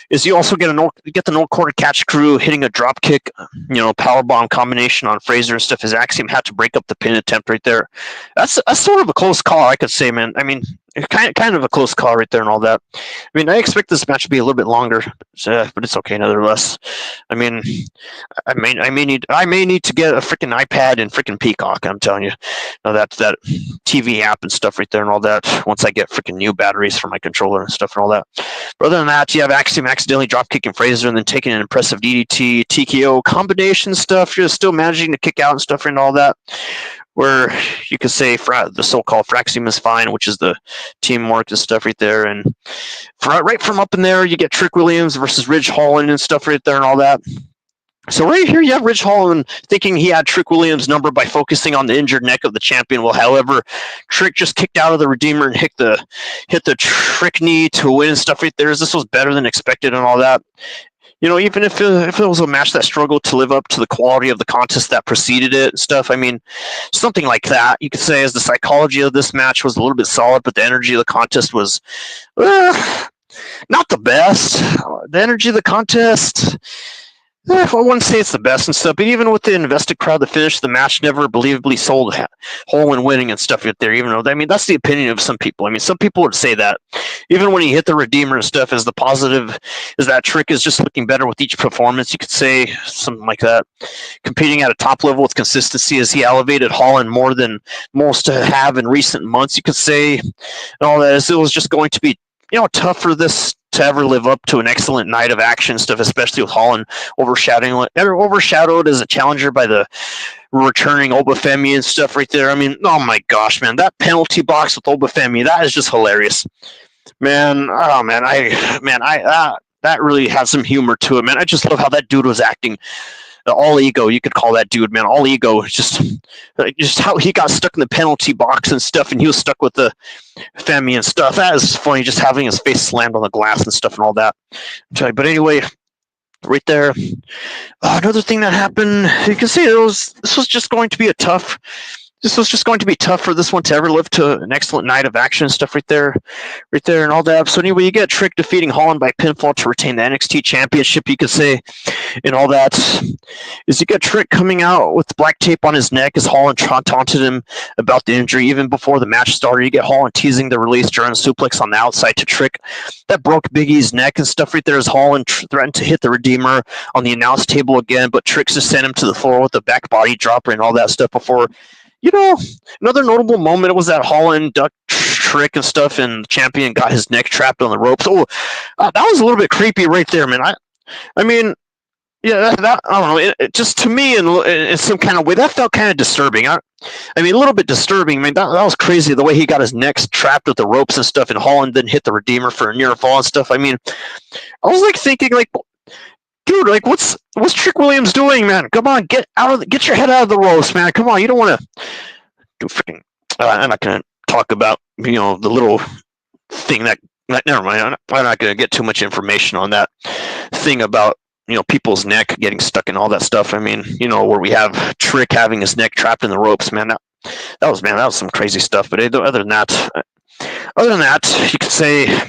Is you also get the no quarter catch crew hitting a drop kick, powerbomb combination on Fraser and stuff. As Axiom had to break up the pin attempt right there. That's sort of a close call, I could say, man. I mean, kind of a close call right there and all that. I mean, I expect this match to be a little bit longer, but it's okay nevertheless. I mean, I may need to get a freaking iPad and freaking Peacock. I'm telling you, that TV app and stuff right there and all that. Once I get freaking new batteries for my controller and stuff and all that. But other than that, you have Axiom accidentally drop kicking Fraser and then taking an impressive DDT TKO combination stuff. You're still managing to kick out and stuff and all that. Where you could say the so-called Fraxium is fine, which is the teamwork and stuff right there. And right from up in there, you get Trick Williams versus Ridge Holland and stuff right there and all that. So right here, you have Ridge Holland thinking he had Trick Williams' number by focusing on the injured neck of the champion. Well, however, Trick just kicked out of the Redeemer and hit the Trick knee to win and stuff right there. This was better than expected and all that. Even if it was a match that struggled to live up to the quality of the contest that preceded it and stuff, I mean, something like that, you could say, as the psychology of this match was a little bit solid, but the energy of the contest was not the best. The energy of the contest, I wouldn't say it's the best and stuff, but even with the invested crowd that finished the match, never believably sold whole and winning and stuff right there, even though, I mean, that's the opinion of some people. I mean, some people would say that. Even when he hit the Redeemer and stuff, as the positive is that Trick is just looking better with each performance, you could say, something like that. Competing at a top level with consistency as he elevated Holland more than most have in recent months, you could say, and all that, as it was just going to be tough for this to ever live up to an excellent night of action stuff, especially with Holland overshadowed as a challenger by the returning Obafemi and stuff right there. I mean, oh my gosh, man, that penalty box with Obafemi, that is just hilarious, man. Oh man, that really has some humor to it, man. I just love how that dude was acting. All ego, you could call that dude, man. All ego, just how he got stuck in the penalty box and stuff, and he was stuck with the Femi and stuff. That is funny, just having his face slammed on the glass and stuff and all that. But anyway, right there, another thing that happened, you can see this was just going to be a tough this was just going to be tough for this one to ever live to an excellent night of action and stuff right there, and all that. So anyway, you get Trick defeating Holland by pinfall to retain the NXT Championship, you could say, and all that. Is you get Trick coming out with black tape on his neck as Holland taunted him about the injury even before the match started. You get Holland teasing the release during a suplex on the outside to Trick that broke Big E's neck and stuff right there as Holland threatened to hit the Redeemer on the announce table again, but Trick just sent him to the floor with a back body dropper and all that stuff before. Another notable moment was that Holland ducked Trick and stuff, and the champion got his neck trapped on the ropes. Oh, that was a little bit creepy right there, man. I mean, yeah, that I don't know. It just to me, in some kind of way, that felt kind of disturbing. I mean, a little bit disturbing. I mean, that was crazy the way he got his neck trapped with the ropes and stuff, and Holland then hit the Redeemer for a near fall and stuff. I mean, I was like thinking, like, dude, like, what's Trick Williams doing, man? Come on, get your head out of the ropes, man. Come on, you don't want to do freaking. I'm not gonna talk about the little thing that. Never mind. I'm not gonna get too much information on that thing about people's neck getting stuck and all that stuff. I mean, where we have Trick having his neck trapped in the ropes, man. That was some crazy stuff. But other than that, you could say.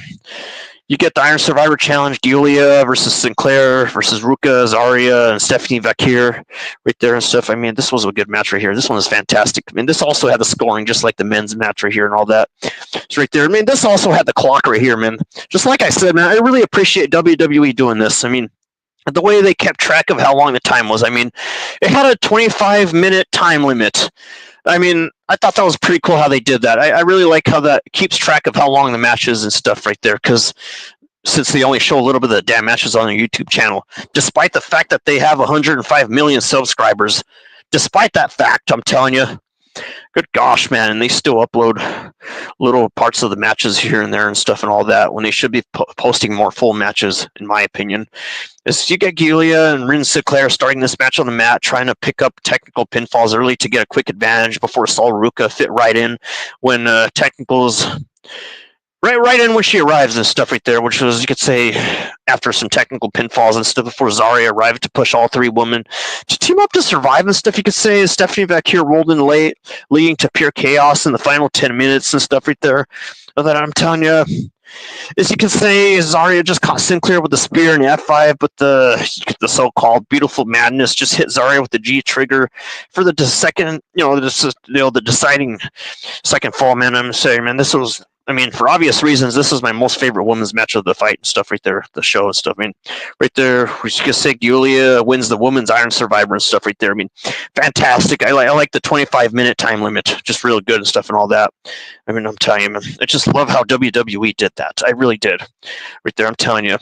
You get the Iron Survivor Challenge, Giulia versus Sinclair versus Ruka, Zarya, and Stephanie Vakir right there and stuff. I mean, this was a good match right here. This one was fantastic. I mean, this also had the scoring just like the men's match right here and all that. It's right there. I mean, this also had the clock right here, man. Just like I said, man, I really appreciate WWE doing this. I mean, the way they kept track of how long the time was. I mean, it had a 25-minute time limit. I mean, I thought that was pretty cool how they did that. I really like how that keeps track of how long the match is and stuff right there, because since they only show a little bit of the damn matches on their YouTube channel, despite the fact that they have 105 million subscribers, despite that fact, I'm telling you, good gosh, man, and they still upload little parts of the matches here and there and stuff and all that when they should be posting more full matches, in my opinion. As you get Giulia and Rin Sinclair starting this match on the mat, trying to pick up technical pinfalls early to get a quick advantage before Sol Ruka fit right in when technicals... Right in when she arrives and stuff right there, which was, you could say, after some technical pinfalls and stuff before Zarya arrived to push all three women to team up to survive and stuff, you could say, Stephanie Vakir rolled in late, leading to pure chaos in the final 10 minutes and stuff right there. That I'm telling you, as you can say, Zarya just caught Sinclair with the spear and the F5, but the so-called beautiful madness just hit Zarya with the G trigger for the second, the deciding second fall. Man, I'm saying, man, this was. I mean, for obvious reasons, this is my most favorite women's match of the fight and stuff right there, the show and stuff. I mean, right there, we should say Giulia wins the women's Iron Survivor and stuff right there. I mean, fantastic. I like the 25-minute time limit, just real good and stuff and all that. I mean, I'm telling you, man, I just love how WWE did that. I really did. Right there, I'm telling you.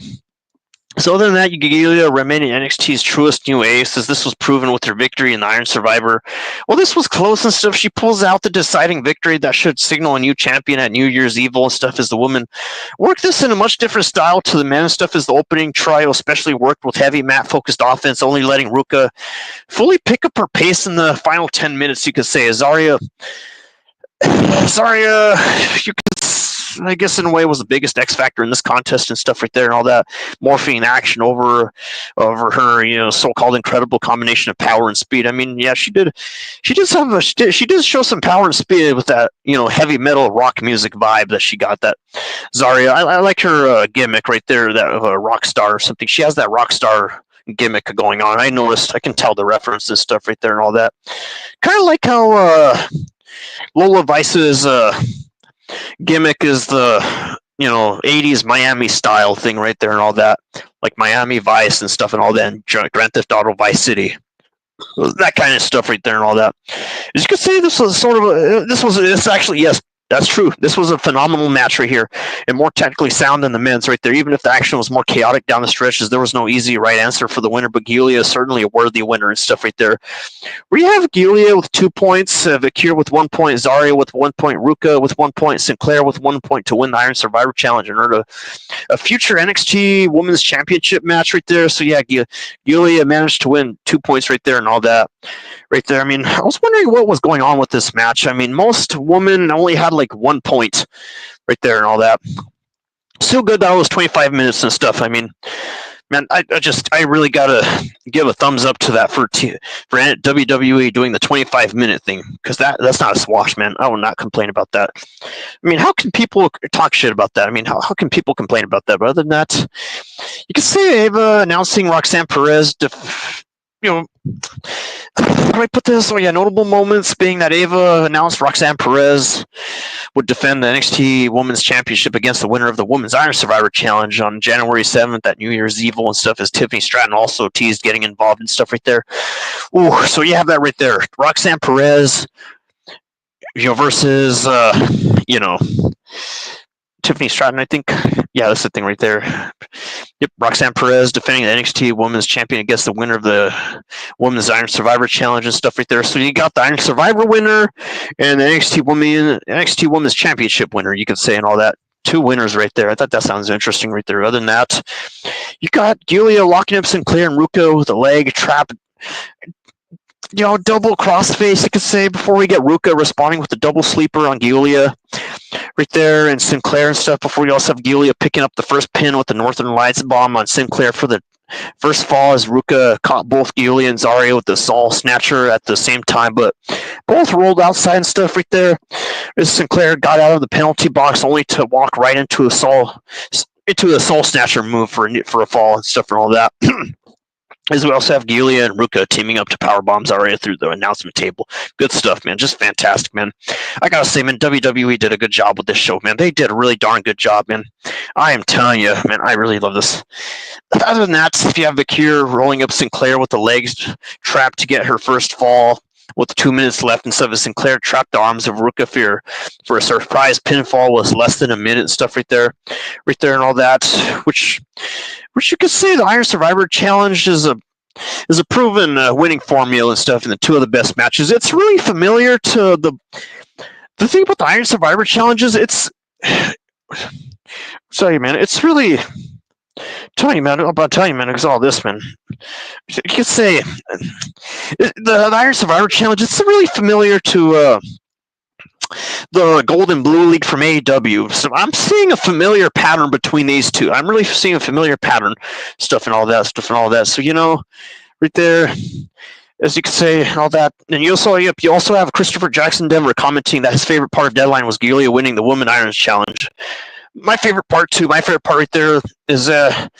So other than that, Giulia remaining NXT's truest new ace, as this was proven with her victory in the Iron Survivor. Well, this was close and stuff. She pulls out the deciding victory that should signal a new champion at New Year's Evil and stuff as the woman worked this in a much different style to the men and stuff as the opening trio especially worked with heavy mat-focused offense, only letting Ruka fully pick up her pace in the final 10 minutes, you could say. Zarya, you could I guess in a way was the biggest X factor in this contest and stuff right there and all that morphine action over her, so-called incredible combination of power and speed. I mean, yeah, she did show some power and speed with that, heavy metal rock music vibe that she got. That Zarya, I like her gimmick right there, that of a rock star or something. She has that rock star gimmick going on. I can tell the reference and stuff right there and all that. Kind of like how Lola Vice's gimmick is the 80s Miami style thing right there and all that, like Miami Vice and stuff and all that, and Grand Theft Auto Vice City, that kind of stuff right there and all that. As you could say, this was actually, yes, that's true. This was a phenomenal match right here, and more technically sound than the men's right there, even if the action was more chaotic down the stretches. There was no easy right answer for the winner, but Giulia is certainly a worthy winner and stuff right there. We have Giulia with 2 points, Vakir with 1 point, Zarya with 1 point, Ruka with 1 point, Sinclair with 1 point to win the Iron Survivor Challenge and earn a future NXT Women's Championship match right there. So yeah, Giulia managed to win 2 points right there and all that. Right there. I mean, I was wondering what was going on with this match. I mean, most women only had like 1 point right there and all that. Still good that it was 25 minutes and stuff. I mean, Man, I really gotta give a thumbs up to that for WWE doing the 25-minute thing, because that's not a swash, man. I will not complain about that. I mean, how can people talk shit about that? I mean, how can people complain about that? But other than that, you can say Ava announcing Roxanne Perez. You know, how do I put this? Oh yeah, notable moments being that Ava announced Roxanne Perez would defend the NXT Women's Championship against the winner of the Women's Iron Survivor Challenge on January 7th at New Year's Eve and stuff, as Tiffany Stratton also teased getting involved and stuff right there. Ooh, so you have that right there. Roxanne Perez, versus, Tiffany Stratton, I think. Yeah, that's the thing right there. Yep, Roxanne Perez defending the NXT Women's Champion against the winner of the Women's Iron Survivor Challenge and stuff right there. So you got the Iron Survivor winner and the NXT Women's Championship winner, you could say, and all that. Two winners right there. I thought that sounds interesting right there. Other than that, you got Giulia locking up Sinclair and Ruka with a leg trap. Double crossface, you could say, before we get Ruka responding with the double sleeper on Giulia right there, and Sinclair and stuff, before we also have Giulia picking up the first pin with the Northern Lights bomb on Sinclair for the first fall, as Ruka caught both Giulia and Zarya with the Saul Snatcher at the same time, but both rolled outside and stuff right there. As Sinclair got out of the penalty box only to walk right into a Saul Snatcher move for a fall and stuff and all that. As we also have Giulia and Ruka teaming up to powerbomb Zarya through the announcement table. Good stuff, man. Just fantastic, man. I gotta say, man, WWE did a good job with this show, man. They did a really darn good job, man. I am telling you, man, I really love this. Other than that, if you have Bakir rolling up Sinclair with the legs trapped to get her first fall with 2 minutes left, and stuff, as Sinclair trapped the arms of Ruka for a surprise pinfall was less than a minute and stuff right there and all that, which you could say the Iron Survivor Challenge is a proven winning formula and stuff in the two of the best matches. It's really familiar to the thing about the Iron Survivor Challenge is it's sorry, man, it's really tell you, man, because all this, man. You could say the Iron Survivor Challenge, it's really familiar to the Gold and Blue League from AEW. So I'm seeing a familiar pattern between these two. I'm really seeing a familiar pattern, stuff and all that. So, right there, as you could say, all that. And you also have Christopher Jackson Denver commenting that his favorite part of Deadline was Giulia winning the Women Irons Challenge. My favorite part right there is, I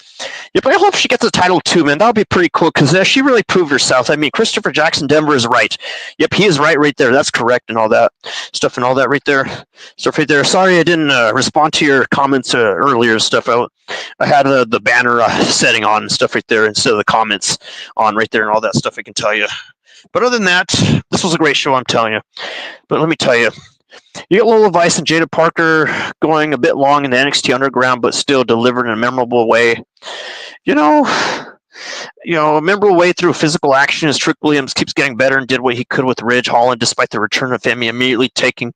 hope she gets the title too, man. That would be pretty cool, because she really proved herself. I mean, Christopher Jackson Denver is right. Yep, he is right there. That's correct and all that stuff and all that right there. Stuff right there. Sorry I didn't respond to your comments earlier stuff. I had the banner setting on and stuff right there instead of the comments on right there and all that stuff, I can tell you. But other than that, this was a great show, I'm telling you. But let me tell you, you get Lola Vice and Jada Parker going a bit long in the NXT Underground, but still delivered in a memorable way. A memorable way through physical action as Trick Williams keeps getting better and did what he could with Ridge Holland, despite the return of Emmy immediately taking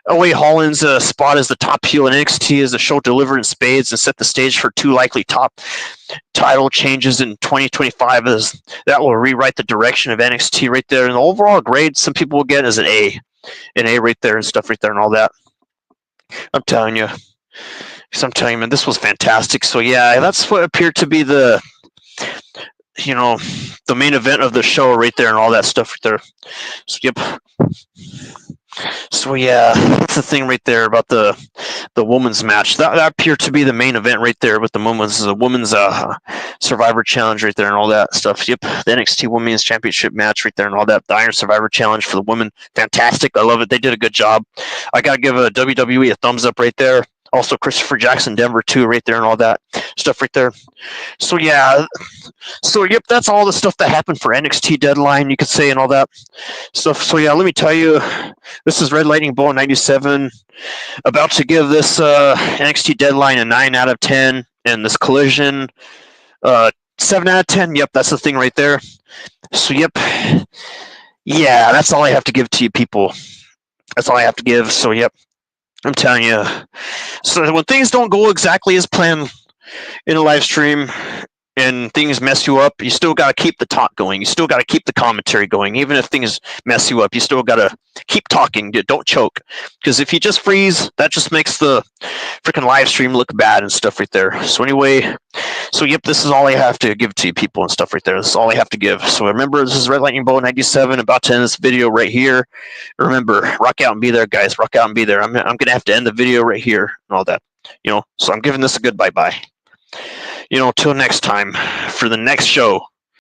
away Holland's spot as the top heel in NXT, as the show delivered in spades and set the stage for two likely top title changes in 2025, as that will rewrite the direction of NXT right there. And the overall grade some people will get is an A right there and stuff right there and all that. I'm telling you, man, this was fantastic. So yeah, that's what appeared to be the main event of the show right there and all that stuff right there. So, yep. So yeah, that's the thing right there about the women's match. That appeared to be the main event right there with the women's Survivor Challenge right there and all that stuff. Yep, the NXT Women's Championship match right there and all that. The Iron Survivor Challenge for the women, fantastic. I love it. They did a good job. I gotta give a WWE a thumbs up right there. Also, Christopher Jackson Denver too, right there and all that stuff right there. So yeah, yep, that's all the stuff that happened for NXT Deadline, you could say, and all that stuff. So yeah, let me tell you, this is Red Lightning Bowl 97, about to give this NXT Deadline a 9 out of 10, and this Collision 7 out of 10. Yep, that's the thing right there. So yep, yeah, that's all I have to give to you people. That's all I have to give. So yep, I'm telling you. So when things don't go exactly as planned in a live stream, and things mess you up, you still got to keep the talk going. You still got to keep the commentary going. Even if things mess you up, you still got to keep talking. Don't choke. Because if you just freeze, that just makes the freaking live stream look bad and stuff right there. So anyway, yep, this is all I have to give to you people and stuff right there. This is all I have to give. So remember, this is Red Lightning Bolt 97, about to end this video right here. Remember, rock out and be there, guys. Rock out and be there. I'm going to have to end the video right here and all that. So I'm giving this a good bye-bye. Till next time for the next show.